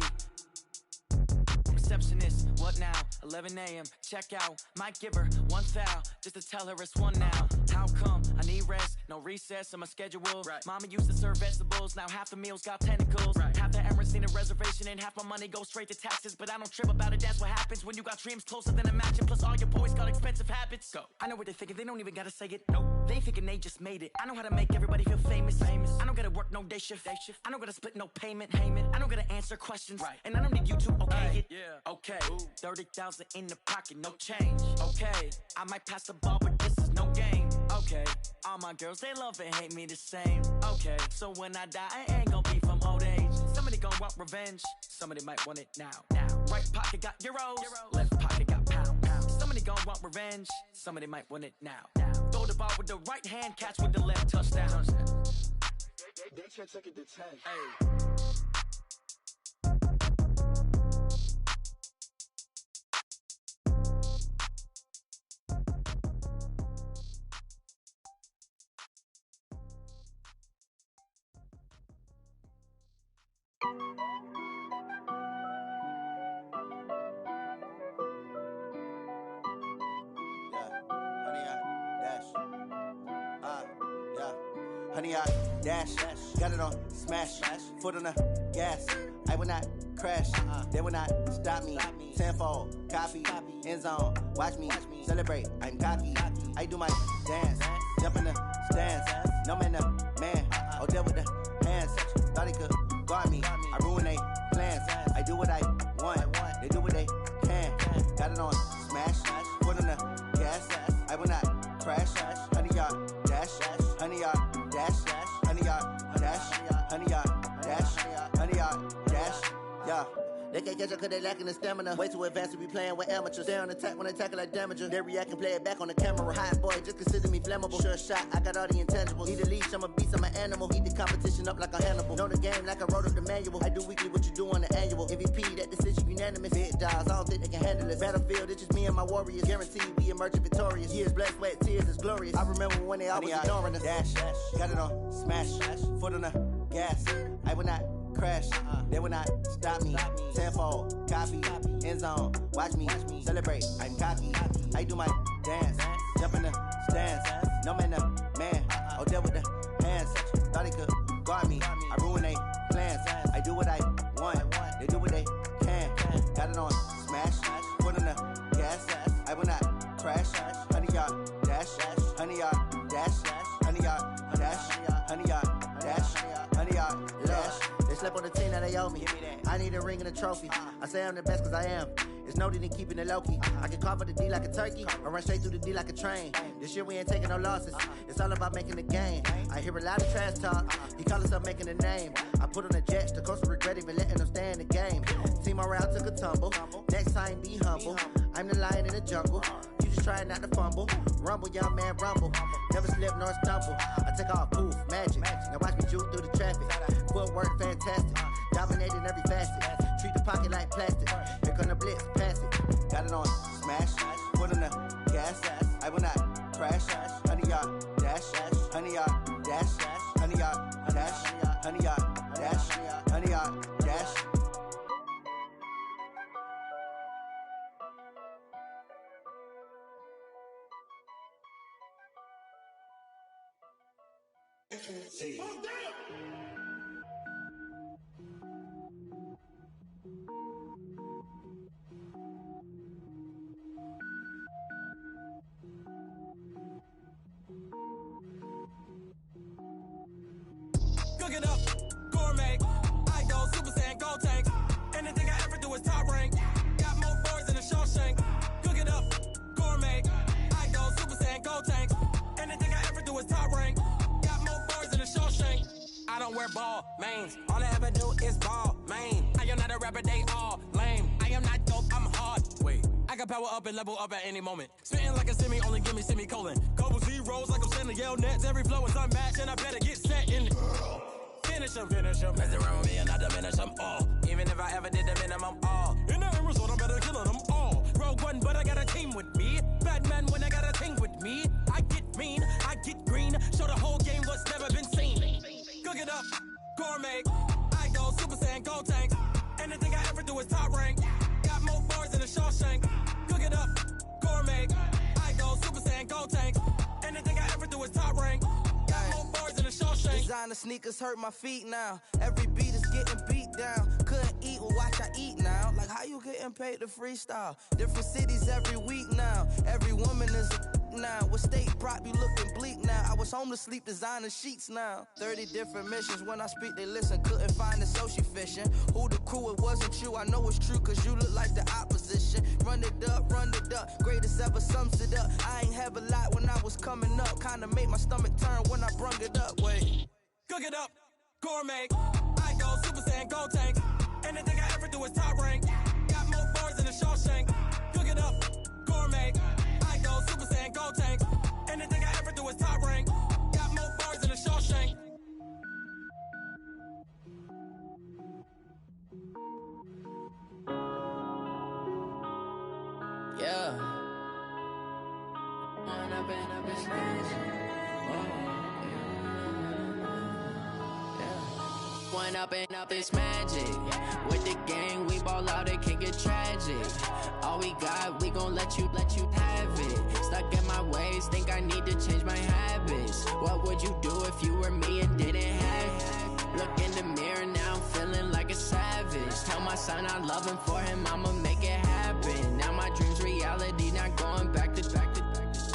Receptionist, what now? 11 a.m. check out. Might give her one foul just to tell her it's one now. How come? I need rest, no recess in my schedule. Mama used to serve vegetables, now half the meals got tentacles. Half the Emirates need a reservation and half my money goes straight to taxes. But I don't trip about it, that's what happens when you got dreams closer than a match. Plus all your boys got expensive habits. Go. I know what they're thinking, they don't even gotta say it. Nope. They thinking they just made it. I know how to make everybody feel famous. I don't gotta work no day shift. I don't gotta split no payment. I don't gotta answer questions. And I don't need you to okay it. Okay, 30,000 in the pocket, no change. Okay, I might pass the ball, but this is no game. Okay, all my girls, they love and hate me the same. Okay, so when I die, I ain't gon' be from old age. Somebody gon' want revenge, somebody might want it now. Right pocket got euros, left pocket got pound. Somebody gon' want revenge, somebody might want it now. Throw the ball with the right hand, catch with the left, touchdown. They can't take it to 10. Hey. Honey, I dash, got it on smash, foot on the gas. I will not crash, they will not stop me. Tenfold, copy, end zone, watch me celebrate. I'm cocky, I do my dance, jump in the stands. No man, the man, oh deal with the hands. Thought he could guard me, I ruin they plans. I do what I want, they do what they can. Got it on smash, foot on the gas. I will not crash, honey, y'all dash. can't catch up cause they lacking the stamina. Way too advanced to be playing with amateurs. Stay on attack when they tackle like damager. They react and play it back on the camera. Hot boy, just consider me flammable. Sure shot, I got all the intangibles. Need a leash, I'm a beast, I'm an animal. Eat the competition up like a Hannibal. Know the game like I wrote up the manual. I do weekly what you do on the annual. MVP, that decision unanimous. Big dogs, I don't think they can handle it. Battlefield, it's just me and my warriors. Guaranteed we emerging victorious. Years, blood, sweat, tears, it's glorious. I remember when they always ignoring us. Dash, got it on, smash, foot on the gas. I will not crash, they will not stop me. Tenfold, copy, end zone, watch me celebrate. I'm cocky, I do my dance, jump in the stands. No man, man, oh there with the hands. Thought he could guard me, I ruin they plans. I do what I want, they do what they can. Got it on, smash, foot on the gas. I will not crash, 100-yard dash, 100-yard dash, 100-yard dash, 100-yard dash, 100-yard dash. They slept on the team that they owe me. I need a ring and a trophy. I say I'm the best cause I am. It's noted in keeping it low-key. I can carve for the D like a turkey, or run straight through the D like a train. This year we ain't taking no losses. It's all about making the game. I hear a lot of trash talk. He call himself making a name. I put on the Jets. The coach regret even letting them stay in the game. Team morale took a tumble. Next time be humble. I'm the lion in the jungle. You just trying not to fumble. Rumble, young man, rumble. Never slip nor stumble. I take off, poof, magic. Now watch me juke through the traffic. Footwork fantastic. Dominating every facet. Treat the pocket like plastic. Here come the blitz, pass it. Got it on, smash. Foot on the gas. I will not crash. 100-yard dash. 100-yard dash. 100-yard dash. 100-yard dash. 100-yard dash. See. Cook it up, gourmet. I go Super Saiyan, go tank. Anything I ever do is top rank. Got more boys than a Shawshank. Cook it up, gourmet. I go Super Saiyan, go tank. Anything I ever do is top rank. Got more boys than a Shawshank. I don't wear ball mains. All I ever do is ball main. I am not a rapper, they all lame. I am not dope, I'm hard. Wait, I can power up and level up at any moment. Spitting like a semi, only give me semicolon. Couple zeros like I'm sending yell nets. Every flow is unmatched and I better get set in it. Finish them. Mess around with me and I diminish them all. Even if I ever did the minimum all. In the end result, I'm better killing them all. Rogue One, but I got a team with me. Batman when I got a team with me. I get mean, I get green. Show the whole game what's never been seen. Cook it up, gourmet. I go Super Saiyan, go tank. Anything I ever do is top rank. Got more bars than a Shawshank. Cook it up, gourmet. I go Super Saiyan, go tank. Anything I ever do is top rank. Got more bars than a Shawshank. Designer sneakers hurt my feet now. Every beat is getting beat down. Couldn't eat, well watch I eat now. Like how you getting paid to freestyle? Different cities every week now. Every woman is a now. What state prop you looking bleak now? I was home to sleep designing sheets now. 30 different missions. When I speak they listen. Couldn't find the social fishing. Who the crew? It wasn't you. I know it's true cause you look like the opposition. Run it up. Greatest ever sums it up. I ain't have a lot when I was coming up. Kinda made my stomach turn when I brung it up. Wait. Cook it up, gourmet. I go Super Saiyan, go tank. Anything I ever do is top rank. Got more bars than a Shawshank. Cook it up, gourmet. I go Super Saiyan, go tank. Anything I ever do is top rank. Got more bars than a Shawshank. Yeah. I've been smashing. One up and up is magic. With the gang, we ball out, it can get tragic. All we got, we gon' let you have it. Stuck in my ways, think I need to change my habits. What would you do if you were me and didn't have it? Look in the mirror, now I'm feeling like a savage. Tell my son I love him, for him I'ma make it happen. Now my dream's reality, not going back to.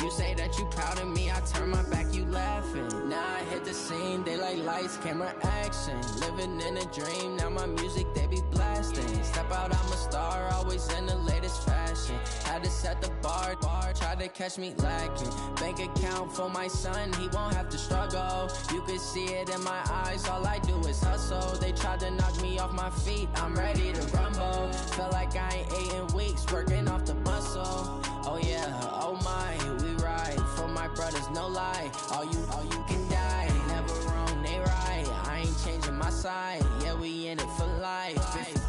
You say that you proud of me, I turn my back, you laughing. Now I hit the scene, they like lights, camera, action. Living in a dream, now my music, they be blasting. Step out, I'm a star, always in the latest fashion. Had to set the bar, try to to catch me lacking. Bank account for my son, he won't have to struggle. You can see it in my eyes, all I do is hustle. They tried to knock me off my feet, I'm ready to rumble. Feel like I ain't ate in weeks, working off the muscle. Oh yeah, oh my, we ride for my brothers, no lie. All you can die, never wrong, they right. I ain't changing my side, yeah, we in it for life.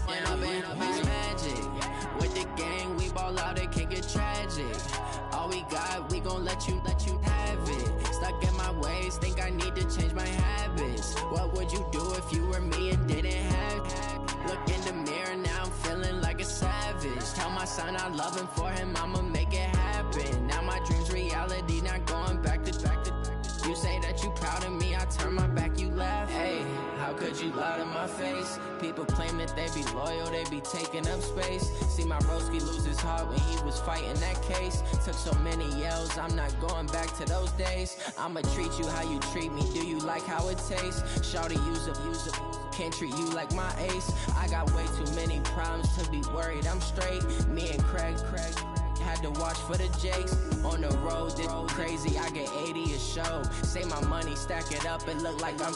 And I've been magic. With the gang, we ball out, it can get tragic. All we got, we gon' let you have it. Stuck in my ways, think I need to change my habits. What would you do if you were me and didn't have it? Look in the mirror, now I'm feeling like a savage. Tell my son I love him, for him I'ma make it happen. Now my dream's reality, not going back to. You say that you proud of me, I turn my back, you laugh. Hey, how could you lie to my face? People claim that they be loyal, they be taking up space. See my broski lose his heart when he was fighting that case. Took so many yells, I'm not going back to those days. I'ma treat you how you treat me, do you like how it tastes? Shawty, use up, can't treat you like my ace. I got way too many problems to be worried, I'm straight. Me and Craig had to watch for the Jakes. On the road, this crazy, I get 80 a show. Say my money, stack it up, it look like I'm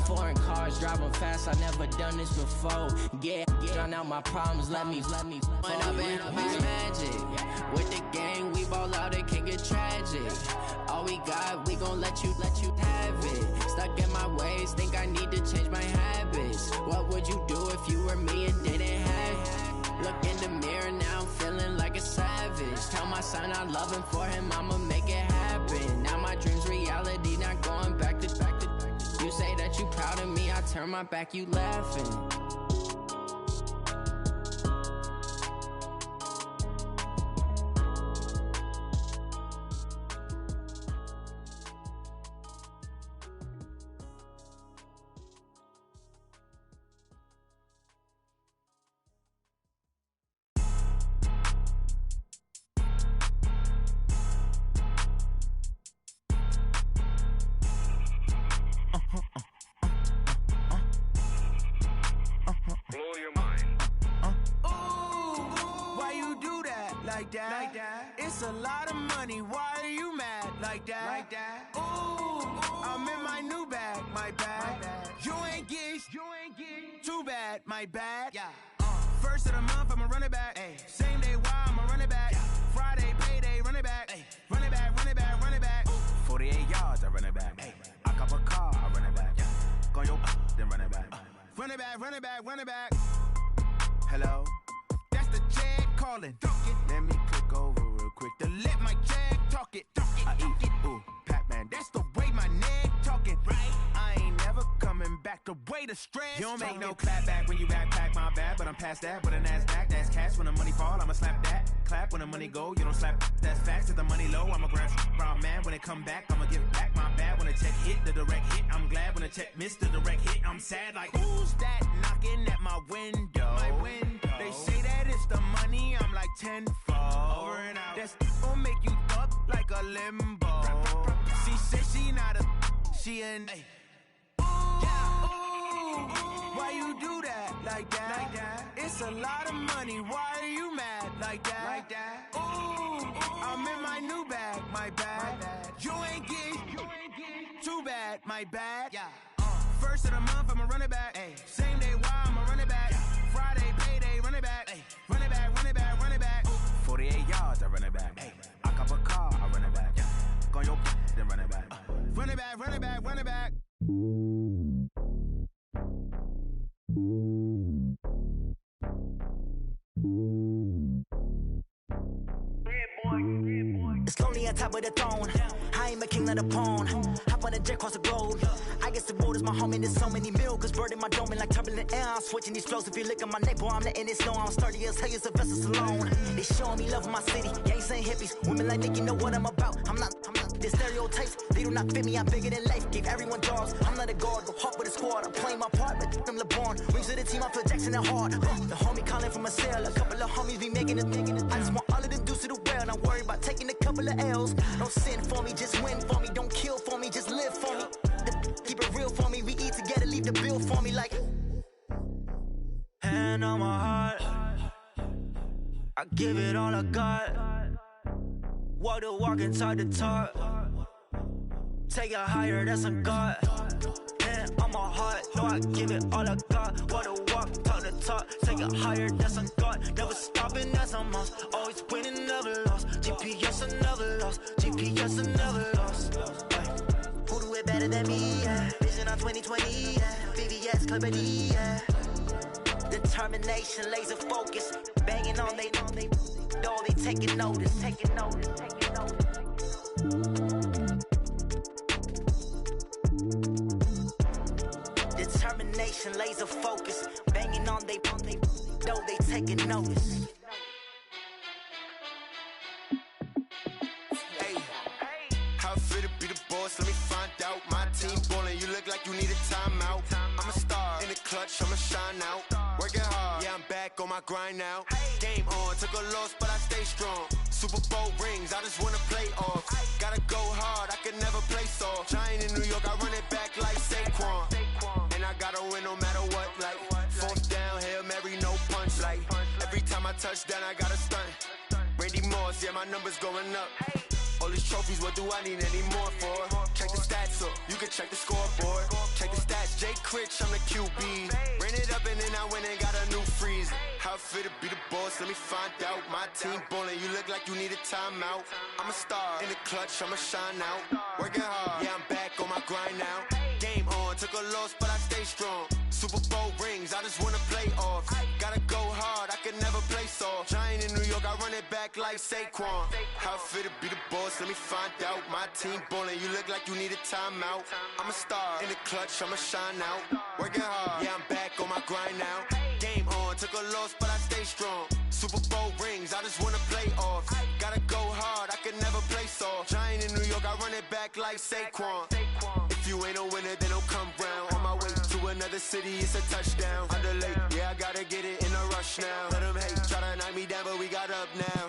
foreign cars, driving fast, I never done this before. Yeah, drown out my problems, let me When I've been magic. With the gang, we ball out, it can get tragic. All we got, we gon' let you have it. Stuck in my ways, think I need to change my habits. What would you do if you were me and didn't have it? Look in the mirror, now I'm feeling like a savage. Tell my son I love him, for him I'ma make it happen. Now my dream's reality, not going back to. You say that you proud of me, I turn my back, you laughing. Like that. It's a lot of money, why are you mad? Like that. Ooh, I'm in my new bag, my bad. You ain't get too bad, my bad. Yeah. First of the month, I'ma run it back. Ay. Same day, why I'ma run it back. Yeah. Friday, payday, run it back. Ay. Run it back, run it back, run it back. Ooh. 48 yards, I run it back. Ay. I cop a car, I run it back. Yeah. Go your then run it back. Run it back, run it back, run it back. Hello? That's the check calling. Let me click over real quick to let my check talk it. I eat, ooh, Pac-Man, that's the way my neck talking. Right? I ain't never coming back the way the stress. You don't make no clap back when you backpack, my bad, but I'm past that. With a NASDAQ, that's cash. When the money fall, I'ma slap that. Clap when the money go, you don't slap. That's facts. If the money low, I'ma grab brown man. When it come back, I'ma give back my bad. When the check hit, the direct hit. I'm glad when the check missed the direct hit. I'm sad like, who's that knocking at my window? My window. They say that it's the money, I'm like tenfold. Over and out. That's gon' make you up like a limbo. She said she not a, she an. Ooh, why you do that? Like that? It's a lot of money, why are you mad? Like that? Ooh, I'm in my new bag, my bad. You ain't get too bad, my bad. Yeah. First of the month, I'ma run it back. Ay. Same day, why I'ma run it back. Yeah. Friday, payday, run it back. Ay. Run it back, run it back, run it back. Ooh. 48 yards, I run it back. Ay. I cop a car, I run it back. Yeah. Go your then run it back. Run it back, run it back, run it back. It's lonely on top of the throne. I ain't a king of the pawn. Hop on a jet across the globe. I guess the road is my home and there's so many milkers bird in my dome and like turbulent air. I'm switching these flows. If you look at my neck, boy, I'm letting it snow. I'm sturdy as hell as a vessel alone. They showing me love in my city. Gangs ain't hippies. Women like Nick, you know what I'm about. I'm not the stereotypes. They do not fit me. I'm bigger than life. Give everyone jobs. I'm not a guard. Go hop with a squad. I'm playing my part. But them LeBron. Rings to the team. I feel Jackson and hard. The homie calling from a cell. A couple of homies be making it. I just want all of them dudes to the well. Not worry about taking a couple of L's. Don't sin for me, just win for me. Don't kill for me, just live for me. Keep it real for me. We eat together, leave the bill for me like. Hand on my heart, I give it all I got. Walk the walk and talk the talk. Take it higher, that's a God. And on my heart, know I give it all I got. Walk the walk, talk the talk. Take it higher, that's a God. Never stopping, that's a must. Always winning, never lost. GPS, I never lost. GPS, I never lost. Who do it better than me? Yeah. Vision on 2020, yeah. VVS, Clarity, yeah. Determination, laser focus. Banging on they know they taking notice. Taking notice, taking notice. Determination, laser focus. Banging on they know they taking notice. Hey, how it feel to be the boss? Let me find out. My team ballin', you look like you need a timeout. I'm a star in the clutch, I'ma shine out. Working hard, yeah, I'm back on my grind now. Game on, took a loss, but I stay strong. Super Bowl rings, I just wanna play off. Gotta go hard, I can never play soft. Giant in New York, I run it back like Saquon. And I gotta win no matter what, like fourth down, Hail Mary, no punch. Like every time I touch down, I gotta stunt. Randy Moss, yeah, my numbers going up. All these trophies, what do I need any more for? Check the stats up, you can check the scoreboard. Check the stats, Jake Critch, I'm the QB. Ran it up and then I went and got a new freeze. How it feel to be the boss, let me find out. My team ballin', you look like you need a timeout. I'm a star in the clutch, I'ma shine out. Working hard, yeah, I'm back on my grind now. Game on, took a loss, but I stay strong. Super Bowl rings, I just wanna play off. Gotta go hard, I can never play soft. Giant in New York, I run it back like Saquon. How it feel to be the boss, let me find out. My team ballin', you look like you need a timeout. I'm a star in the clutch, I'ma shine out. Working hard, yeah, I'm back on my grind now. Game on, took a loss, but I stay strong. Super Bowl rings, I just wanna play off. Gotta go hard, I can never play soft. Giant in New York, I run it back like Saquon. If you ain't a winner, then don't come round. On my way to another city, it's a touchdown. Underlay, yeah, I gotta get it in a rush now. Let them hate, try to knock me down, but we got up now.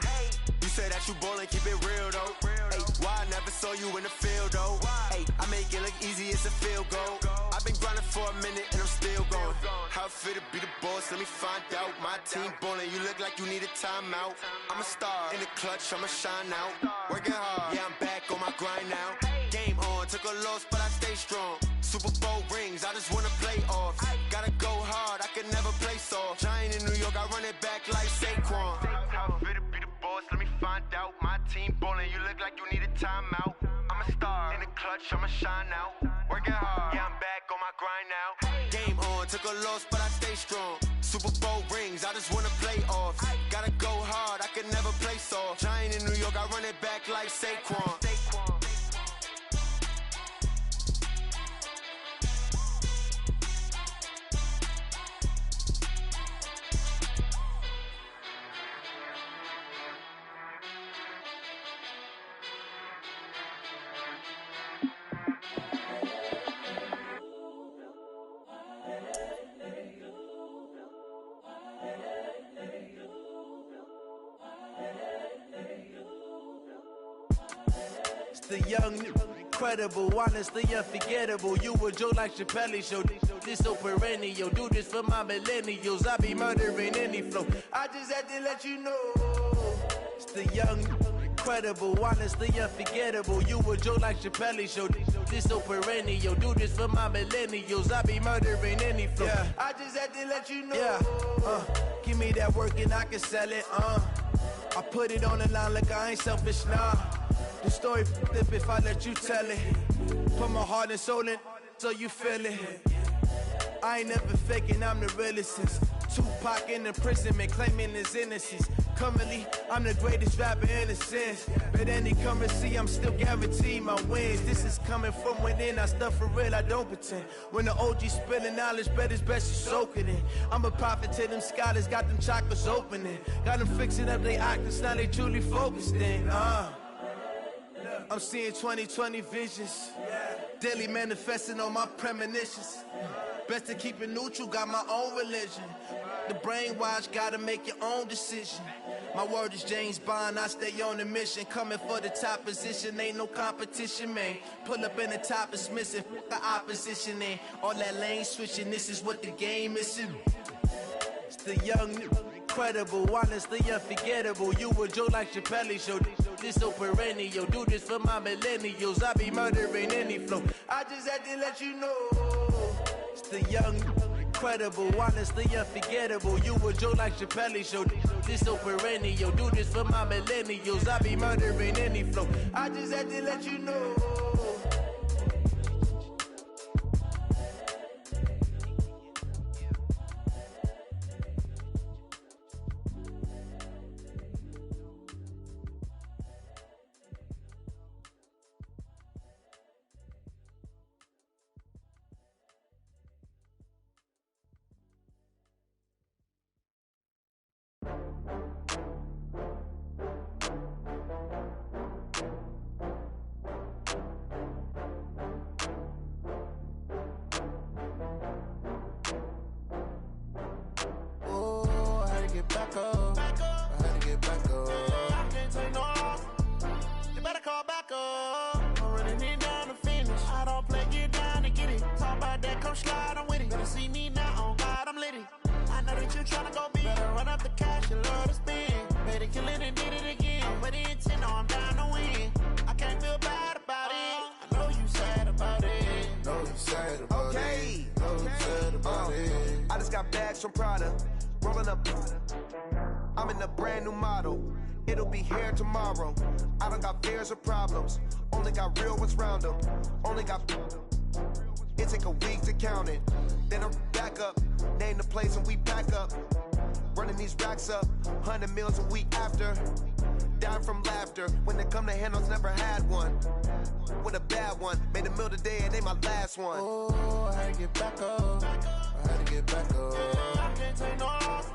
You say that you ballin', keep it real though. Hey, why I never saw you in the field though? Hey, I make it look easy, it's a field goal. I've been grinding for a minute and I'm still going. How it feel to be the boss, let me find out. My team ballin', you look like you need a timeout. I'm a star in the clutch, I'ma shine out. Working hard, yeah, I'm back on my grind now. Game on, took a loss, but I stay strong. Super Bowl rings, I just wanna play off. Gotta go hard, I can never play soft. Giant in New York, I run it back like Saquon. How it feel to be the boss, let me find out. My team ballin', you look like you need a timeout. I'm a star in the clutch, I'ma shine out. Working hard, yeah, I'm back on my grind now. Game on, took a loss, but I stay strong. Super Bowl rings, I just wanna play off. Gotta go hard, I can never play soft. Giant in New York, I run it back like Saquon. The young, incredible, honestly unforgettable. You a joke like Chappelle show. This so perennial. Do this for my millennials. I be murdering any flow. I just had to let you know. It's the young, incredible, honestly unforgettable. You a joke like Chappelle show. This so perennial. Do this for my millennials. I be murdering any flow. Yeah. I just had to let you know. Yeah. Give me that work and I can sell it. I put it on the line like I ain't selfish, nah. The story flip if I let you tell it. Put my heart and soul in so you feel it. I ain't never faking, I'm the realest since Tupac in imprisonment, claiming his innocence. Currently, I'm the greatest rapper in a sense. But any currency, I'm still guaranteed my wins. This is coming from within, I stuff for real, I don't pretend. When the OG spilling knowledge, bet it's best you soak it in. I'm a prophet to them scholars, got them chakras opening. Got them fixing up their octaves, now they truly focused in. I'm seeing 2020 visions, daily manifesting on my premonitions. Best to keep it neutral, got my own religion. The brainwash, gotta make your own decision. My word is James Bond, I stay on a mission. Coming for the top position, ain't no competition, man. Pull up in the top is missing, the opposition ain't. All that lane switching, this is what the game is. It's the young, Incredible, honestly unforgettable. You a joke like Chappelle Show. This so perennial. Do this for my millennials. I be murdering any flow. I just had to let you know. It's the young, incredible, honestly unforgettable. You a joke like Chappelle Show. This so perennial. Do this for my millennials. I be murdering any flow. I just had to let you know. From Prada, rolling up. I'm in a brand new model. It'll be here tomorrow. I don't got fears or problems. Only got real ones round them. Only got. It take a week to count it. Then I'm back up. Name the place and we pack up. Running these racks up. 100 meals a week after. Dying from laughter. When it come to handles, never had one. With a bad one. Made a meal today and they my last one. Oh, I had to get back up. I had to get back up. I can't take no loss.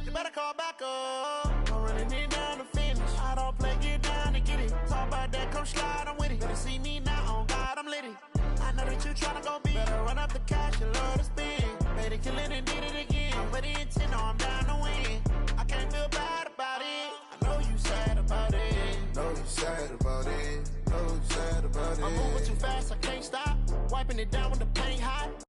You better call back up. I'm running it down to finish. I don't play, get down to get it. Talk about that, come slide, I'm with it. Better see me now, on God, I'm litty. I know that you tryna go big. Better run up the cash, you love to spend. Better kill it and did it again. I'm with the intent, no, I'm down to win. I can't feel bad about it. I know you sad about it. Know you sad about it. Know you sad about it. I'm moving too fast, I can't stop. Wiping it down with the paint hot.